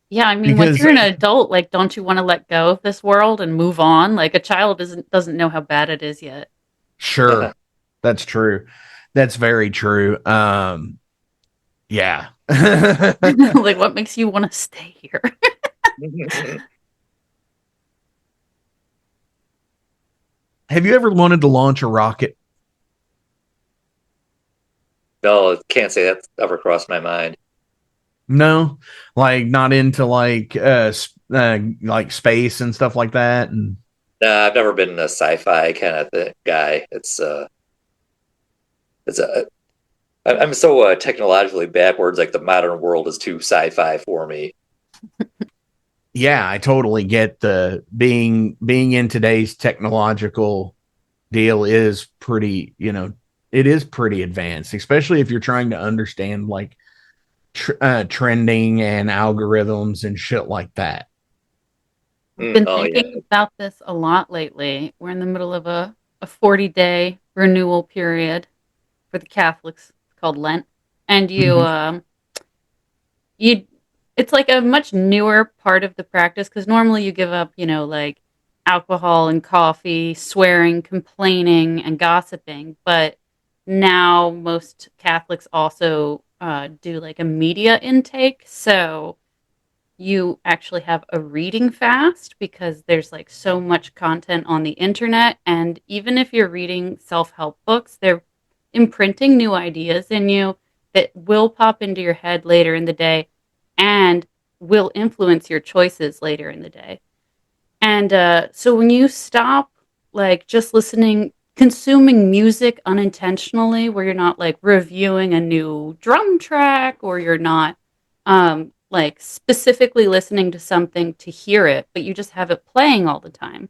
Yeah, I mean, Because once you're an adult, like, don't you want to let go of this world and move on? Like, a child doesn't know how bad it is yet. sure, that's true. That's very true. Yeah. Like, what makes you want to stay here? Have you ever wanted to launch a rocket? No, can't say that's ever crossed my mind. No, like not into like space and stuff like that. And Nah, I've never been a sci-fi kind of guy. I'm so technologically backwards. Like the modern world is too sci-fi for me. yeah, I totally get the being in today's technological deal is pretty, it is pretty advanced, especially if you're trying to understand like trending and algorithms and shit like that. I've been Oh yeah. thinking about this a lot lately. We're in the middle of a 40-day renewal period for the Catholics. It's called Lent. And Mhm. you it's like a much newer part of the practice because normally you give up, like alcohol and coffee, swearing, complaining, and gossiping. But now most Catholics also do like a media intake. So you actually have a reading fast because there's like so much content on the internet. And even if you're reading self help books, they're imprinting new ideas in you that will pop into your head later in the day and will influence your choices later in the day. And so when you stop like just listening, consuming music unintentionally, where you're not like reviewing a new drum track or you're not like specifically listening to something to hear it, but you just have it playing all the time.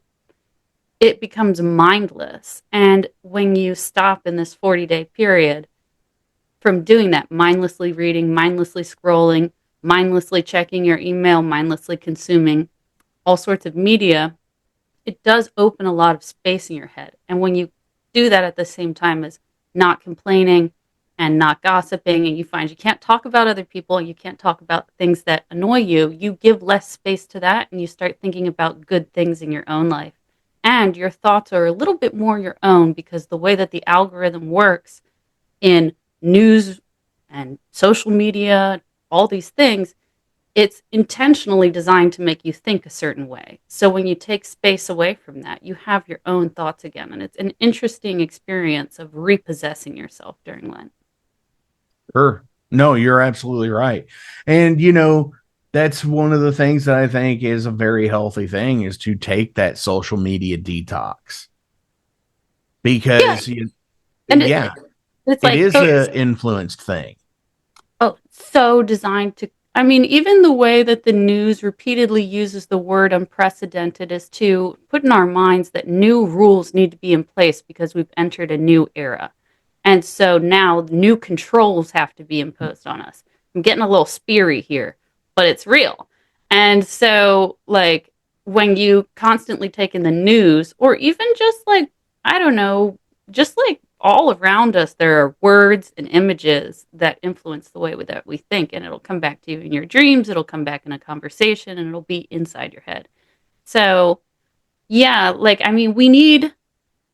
it becomes mindless. And when you stop in this 40-day period from doing that, mindlessly reading, mindlessly scrolling, mindlessly checking your email, mindlessly consuming all sorts of media, it does open a lot of space in your head. And when you do that at the same time as not complaining and not gossiping, and you find you can't talk about other people, you can't talk about things that annoy you, you give less space to that and you start thinking about good things in your own life. And your thoughts are a little bit more your own because the way that the algorithm works in news and social media, all these things, it's intentionally designed to make you think a certain way. So when you take space away from that, you have your own thoughts again. And it's an interesting experience of repossessing yourself during Lent. Sure. No, you're absolutely right. And, that's one of the things that I think is a very healthy thing is to take that social media detox Yeah. because, And yeah, it's it like, is a influenced thing. so designed to, I mean, even the way that the news repeatedly uses the word unprecedented is to put in our minds that new rules need to be in place because we've entered a new era. And so now new controls have to be imposed on us. I'm getting a little speary here, but it's real. And so, like, when you constantly take in the news, or even just like, I don't know, just like all around us, there are words and images that influence the way that we think. And it'll come back to you in your dreams, it'll come back in a conversation, and it'll be inside your head. So, yeah, like, I mean, we need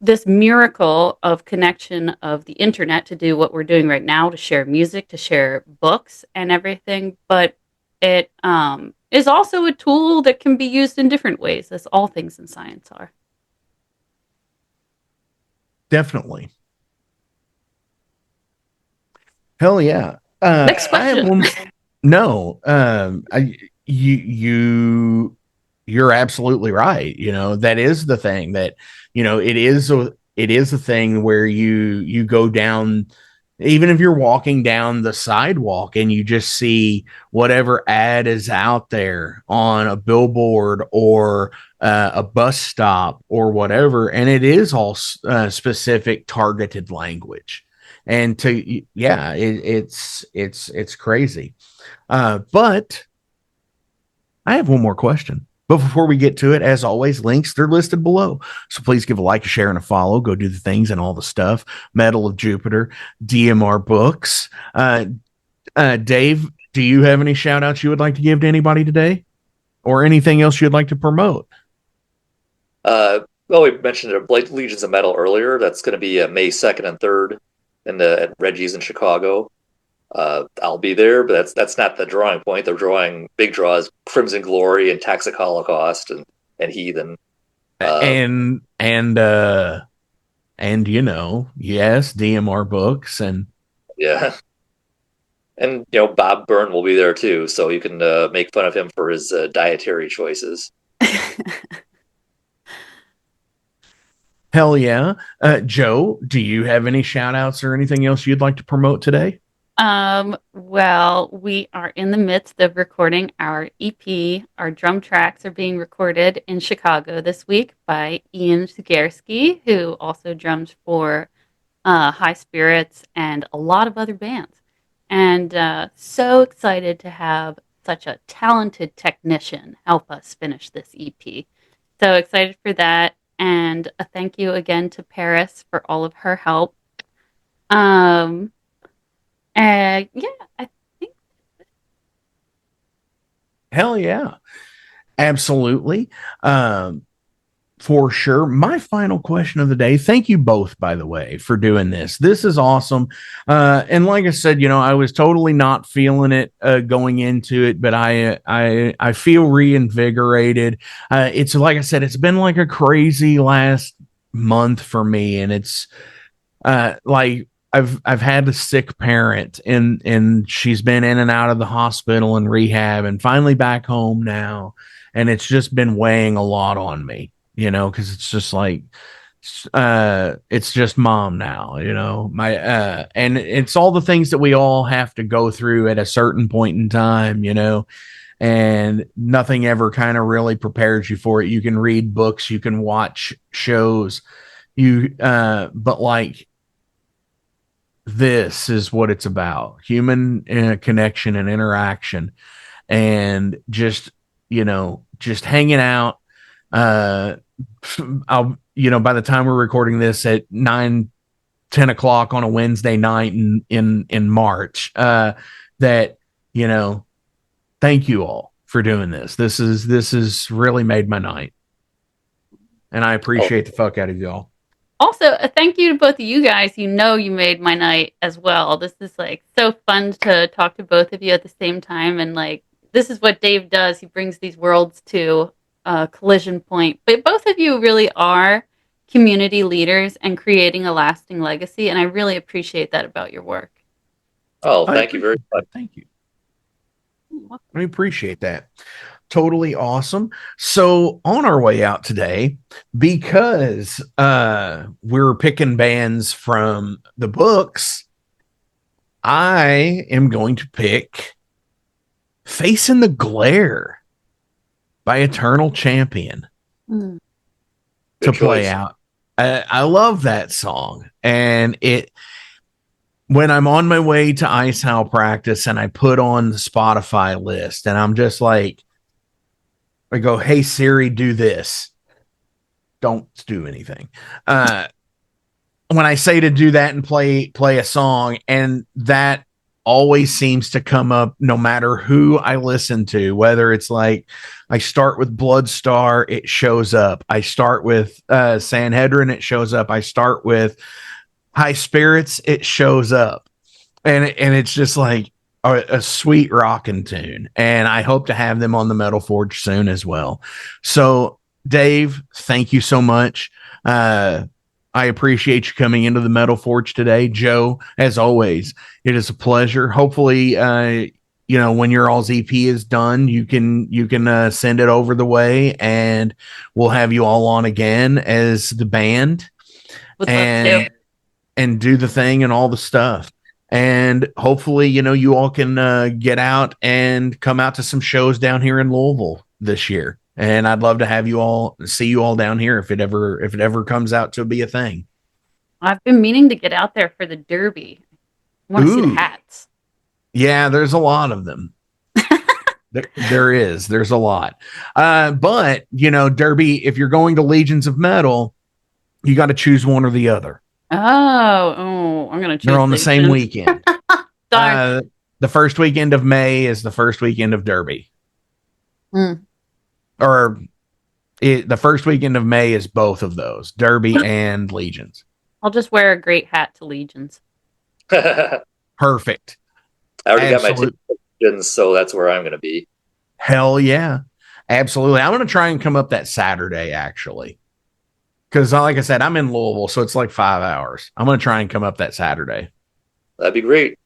this miracle of connection of the internet to do what we're doing right now, to share music, to share books and everything. But it is also a tool that can be used in different ways, as all things in science are. Definitely. Hell yeah. Next I have question. one. No, you're absolutely right. That is the thing that, it is a thing where you go down, even if you're walking down the sidewalk and you just see whatever ad is out there on a billboard or a bus stop or whatever, and it is all specific targeted language. And it's crazy. But I have one more question. But before we get to it, as always, links, they're listed below. So please give a like, a share, and a follow. Go do the things and all the stuff. Medal of Jupiter, DMR Books. Dave, do you have any shout outs you would like to give to anybody today? Or anything else you'd like to promote? Well, we mentioned Legions of Metal earlier. That's going to be May 2nd and 3rd at Reggie's in Chicago. I'll be there, but that's not the drawing point. They're drawing big draws: Crimson Glory and Toxic Holocaust and Heathen. And yes, DMR Books and yeah, and Bob Byrne will be there too, so you can make fun of him for his dietary choices. hell yeah. Joe, do you have any shout outs or anything else you'd like to promote today? Well, we are in the midst of recording our EP. Our drum tracks are being recorded in Chicago this week by Ian Sugarski, who also drums for High Spirits and a lot of other bands. And so excited to have such a talented technician help us finish this EP. So excited for that. And a thank you again to Paris for all of her help. Yeah, I think. Hell yeah. Absolutely. For sure. My final question of the day. Thank you both, by the way, for doing this. This is awesome. And like I said, I was totally not feeling it going into it, but I feel reinvigorated. It's like I said, it's been like a crazy last month for me, and it's like I've had a sick parent, and she's been in and out of the hospital and rehab, and finally back home now, and it's just been weighing a lot on me, because it's just like it's just mom now, my and it's all the things that we all have to go through at a certain point in time, and nothing ever kind of really prepares you for it. You can read books, you can watch shows, but like, this is what it's about: human connection and interaction, and just just hanging out. I'll by the time we're recording this at 9-10 o'clock on a Wednesday night in March, that thank you all for doing this. This has really made my night, and I appreciate the fuck out of y'all. Also, a thank you to both of you guys. You made my night as well. This is like so fun to talk to both of you at the same time. And like, this is what Dave does. He brings these worlds to a collision point. But both of you really are community leaders and creating a lasting legacy. And I really appreciate that about your work. Oh, thank you very much. Thank you. I appreciate that. Totally awesome. So on our way out today, because we're picking bands from the books, I am going to pick Face in the Glare by Eternal Champion to play out. I love that song. And when I'm on my way to Ice Howl practice and I put on the Spotify list and I'm just like, I go, hey Siri, do this. Don't do anything. When I say to do that and play a song, and that always seems to come up no matter who I listen to, whether it's like I start with Bloodstar, it shows up. I start with Sanhedrin, it shows up. I start with High Spirits, it shows up. And it's just like a sweet rockin' tune, and I hope to have them on the Metal Forge soon as well. So Dave, thank you so much. I appreciate you coming into the Metal Forge today. Joe, as always, it is a pleasure. Hopefully when your all's EP is done, you can send it over the way, and we'll have you all on again as the band and do the thing and all the stuff. And hopefully, you all can get out and come out to some shows down here in Louisville this year. And I'd love to have see you all down here if it ever comes out to be a thing. I've been meaning to get out there for the Derby. I want to see the hats. Yeah, there's a lot of them. There's a lot. But Derby, if you're going to Legions of Metal, you got to choose one or the other. Oh, I'm going to choose. They're on the same weekend. Darn. The first weekend of May is the first weekend of Derby. Or the first weekend of May is both of those, Derby and Legions. I'll just wear a great hat to Legions. Perfect. I already got my ticket to Legions, so that's where I'm going to be. Hell yeah. Absolutely. I'm going to try and come up that Saturday, actually. Because like I said, I'm in Louisville, so it's like 5 hours. I'm going to try and come up that Saturday. That'd be great.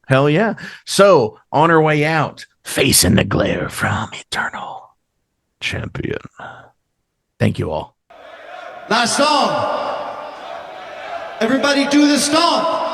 Hell yeah. So on our way out, Face in the Glare from Eternal Champion. Thank you all. Last song. Everybody do the stomp.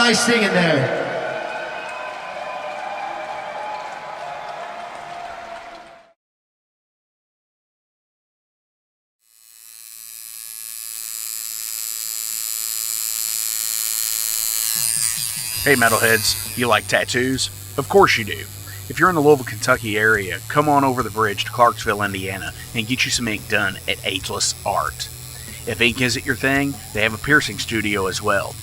Nice singing there. Hey metalheads, you like tattoos? Of course you do. If you're in the Louisville, Kentucky area, come on over the bridge to Clarksville, Indiana, and get you some ink done at Ageless Art. If ink isn't your thing, they have a piercing studio as well.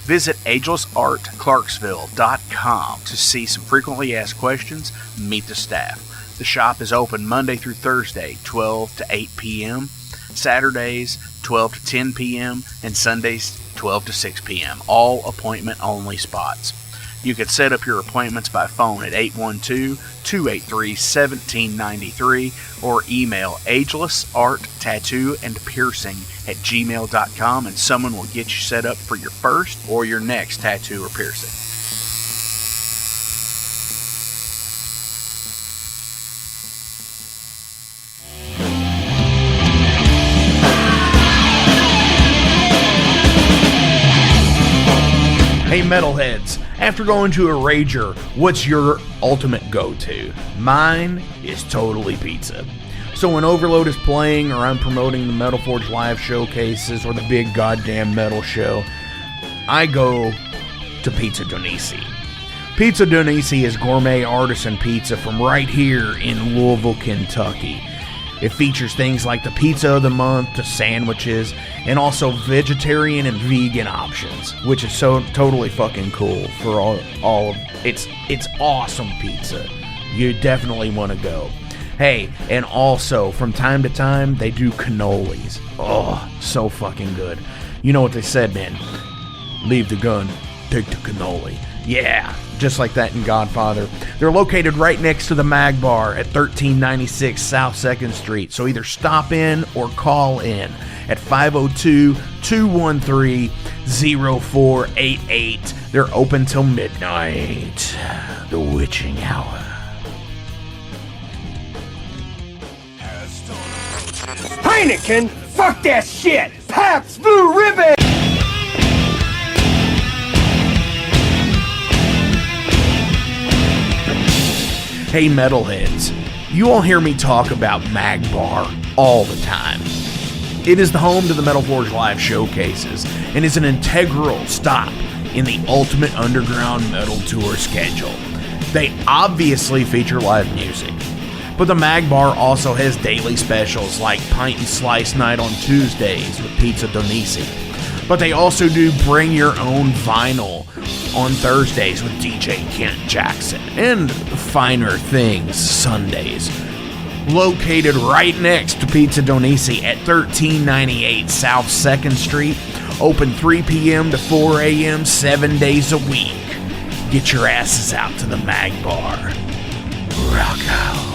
Visit agelessartclarksville.com to see some frequently asked questions, meet the staff. The shop is open Monday through Thursday, 12 to 8 p.m., Saturdays, 12 to 10 p.m., and Sundays, 12 to 6 p.m., all appointment-only spots. You can set up your appointments by phone at 812-283-1793 or email agelessarttattooandpiercing@gmail.com and someone will get you set up for your first or your next tattoo or piercing. Hey metalheads, after going to a rager, what's your ultimate go-to? Mine is totally pizza. So when Overload is playing or I'm promoting the Metal Forge live showcases or the big goddamn metal show, I go to Pizza Donisi. Pizza Donisi is gourmet artisan pizza from right here in Louisville, Kentucky. It features things like the pizza of the month, the sandwiches, and also vegetarian and vegan options, which is so totally fucking cool for all of it's awesome pizza. You definitely want to go. Hey, and also from time to time they do cannolis. Oh, so fucking good. You know what they said, man? Leave the gun, take the cannoli. Yeah, just like that in Godfather. They're located right next to the Mag Bar at 1396 South 2nd Street. So either stop in or call in at 502-213-0488. They're open till midnight. The witching hour. Heineken? Fuck that shit! Pabst Blue Ribbon! Hey metalheads, you all hear me talk about Mag Bar all the time. It is the home to the Metal Forge live showcases and is an integral stop in the Ultimate Underground Metal Tour schedule. They obviously feature live music, but the Mag Bar also has daily specials like Pint and Slice Night on Tuesdays with Pizza Donisi. But they also do Bring Your Own Vinyl on Thursdays with DJ Kent Jackson, and Finer Things Sundays. Located right next to Pizza Donisi at 1398 South 2nd Street, open 3 p.m. to 4 a.m. 7 days a week. Get your asses out to the Mag Bar. Rock out.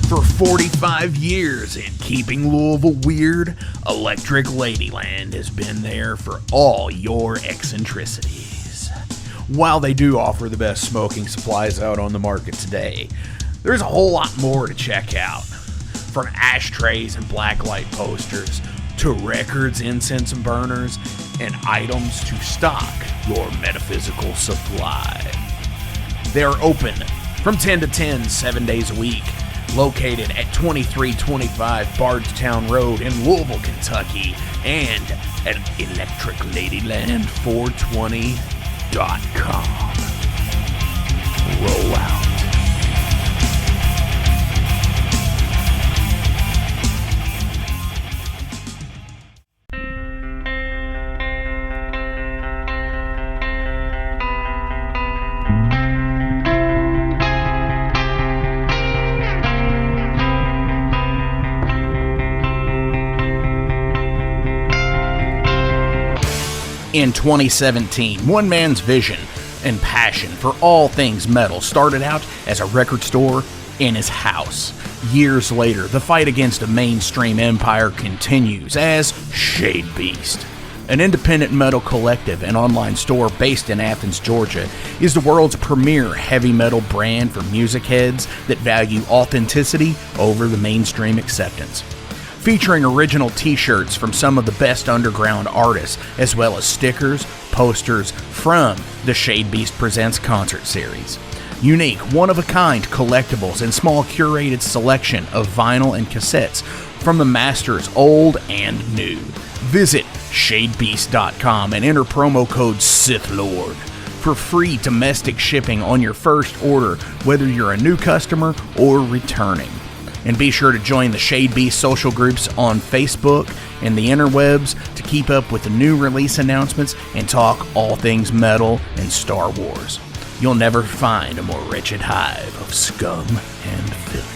For 45 years in keeping Louisville weird, Electric Ladyland has been there for all your eccentricities. While they do offer the best smoking supplies out on the market today, there's a whole lot more to check out. From ashtrays and blacklight posters, to records, incense and burners, and items to stock your metaphysical supply. They are open from 10 to 10, 7 days a week. Located at 2325 Bardstown Road in Louisville, Kentucky, and at electricladyland420.com. Roll out. In 2017, one man's vision and passion for all things metal started out as a record store in his house. Years later, the fight against a mainstream empire continues as Shade Beast. an independent metal collective and online store based in Athens, Georgia, is the world's premier heavy metal brand for music heads that value authenticity over the mainstream acceptance. Featuring original t-shirts from some of the best underground artists, as well as stickers, posters from the Shade Beast Presents concert series. Unique, one-of-a-kind collectibles and small curated selection of vinyl and cassettes from the masters old and new. Visit shadebeast.com and enter promo code SithLord for free domestic shipping on your first order, whether you're a new customer or returning. And be sure to join the Shade Beast social groups on Facebook and the interwebs to keep up with the new release announcements and talk all things metal and Star Wars. You'll never find a more wretched hive of scum and filth.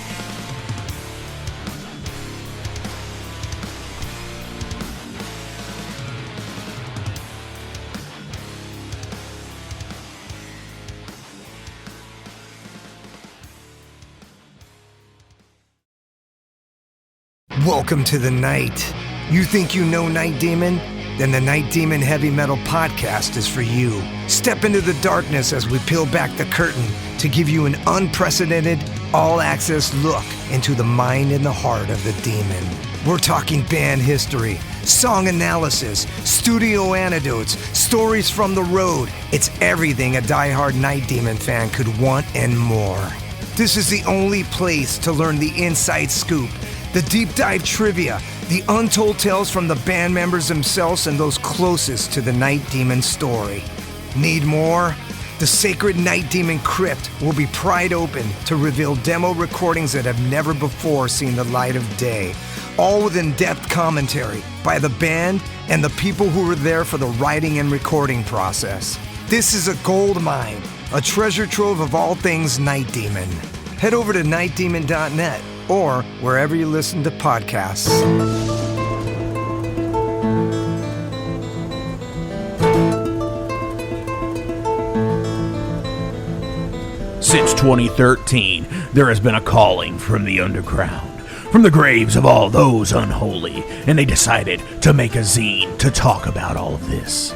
Welcome to the night. You think you know Night Demon? Then the Night Demon Heavy Metal Podcast is for you. Step into the darkness as we peel back the curtain to give you an unprecedented, all-access look into the mind and the heart of the demon. We're talking band history, song analysis, studio anecdotes, stories from the road. It's everything a diehard Night Demon fan could want and more. This is the only place to learn the inside scoop, the deep dive trivia, the untold tales from the band members themselves and those closest to the Night Demon story. Need more? The Sacred Night Demon Crypt will be pried open to reveal demo recordings that have never before seen the light of day, all with in-depth commentary by the band and the people who were there for the writing and recording process. This is a gold mine, a treasure trove of all things Night Demon. Head over to nightdemon.net or wherever you listen to podcasts. Since 2013, there has been a calling from the underground, from the graves of all those unholy, and they decided to make a zine to talk about all of this.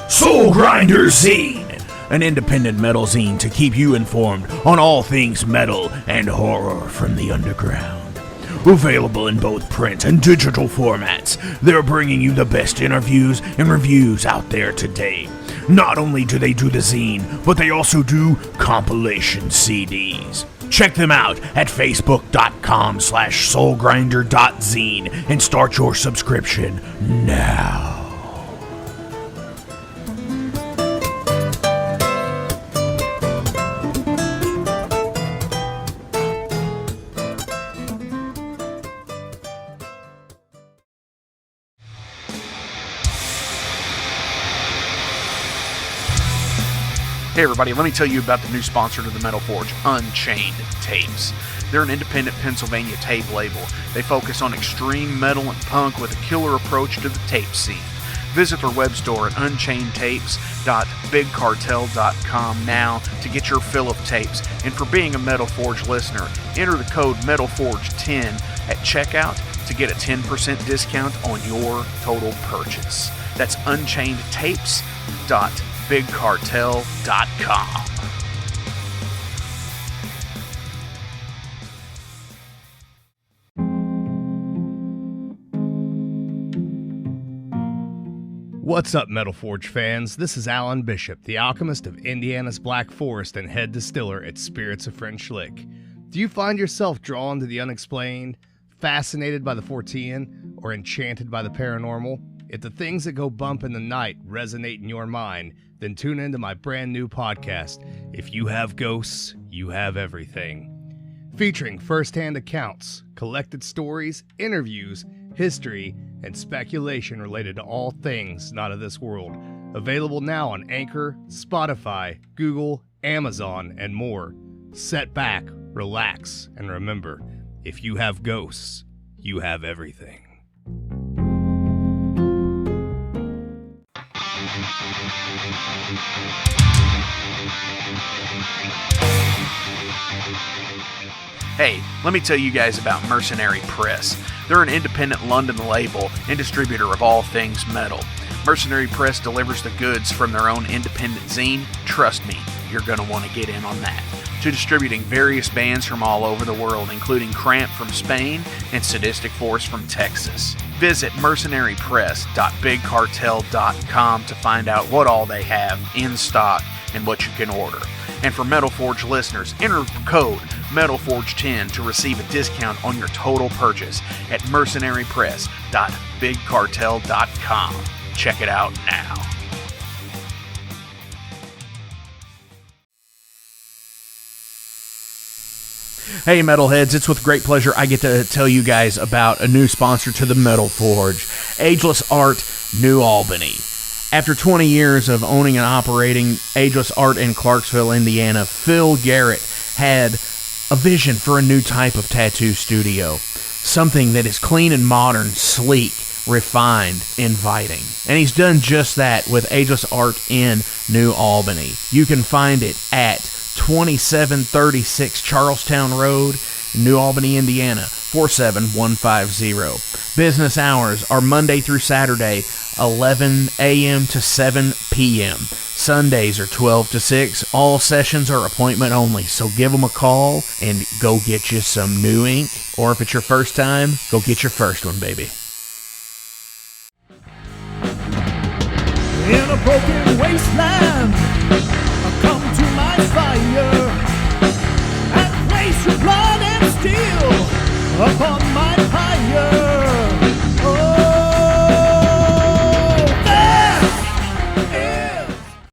Soul Grinder Zine! An independent metal zine to keep you informed on all things metal and horror from the underground. Available in both print and digital formats, they're bringing you the best interviews and reviews out there today. Not only do they do the zine, but they also do compilation CDs. Check them out at facebook.com/soulgrinder.zine and start your subscription now. Hey everybody, let me tell you about the new sponsor to the Metal Forge, Unchained Tapes. They're an independent Pennsylvania tape label. They focus on extreme metal and punk with a killer approach to the tape scene. Visit their web store at unchainedtapes.bigcartel.com now to get your fill of tapes. And for being a Metal Forge listener, enter the code METALFORGE10 at checkout to get a 10% discount on your total purchase. That's unchainedtapes.bigcartel.com. What's up, Metal Forge fans? This is Alan Bishop, the alchemist of Indiana's Black Forest and head distiller at Spirits of French Lick. Do you find yourself drawn to the unexplained, fascinated by the Fortean, or enchanted by the paranormal? If the things that go bump in the night resonate in your mind, then tune into my brand new podcast, If You Have Ghosts, You Have Everything. Featuring first-hand accounts, collected stories, interviews, history, and speculation related to all things not of this world. Available now on Anchor, Spotify, Google, Amazon, and more. Set back, relax, and remember, if you have ghosts, you have everything. Hey, let me tell you guys about Mercenary Press. They're an independent London label and distributor of all things metal. Mercenary Press delivers the goods from their own independent zine. Trust me, you're going to want to get in on that. To distributing various bands from all over the world, including Cramp from Spain and Sadistic Force from Texas. Visit mercenarypress.bigcartel.com to find out what all they have in stock and what you can order. And for Metal Forge listeners, enter code METALFORGE10 to receive a discount on your total purchase at mercenarypress.bigcartel.com. Check it out now. Hey Metalheads, it's with great pleasure I get to tell you guys about a new sponsor to the Metal Forge, Ageless Art, New Albany. After 20 years of owning and operating Ageless Art in Clarksville, Indiana, Phil Garrett had a vision for a new type of tattoo studio. Something that is clean and modern, sleek, refined, inviting. And he's done just that with Ageless Art in New Albany. You can find it at 2736 Charlestown Road, New Albany, Indiana, 47150. Business hours are Monday through Saturday, 11 a.m. to 7 p.m. Sundays are 12 to 6. All sessions are appointment only, so give them a call and go get you some new ink. Or if it's your first time, go get your first one, baby. In a broken wasteland, come to my fire and place your blood and steel upon my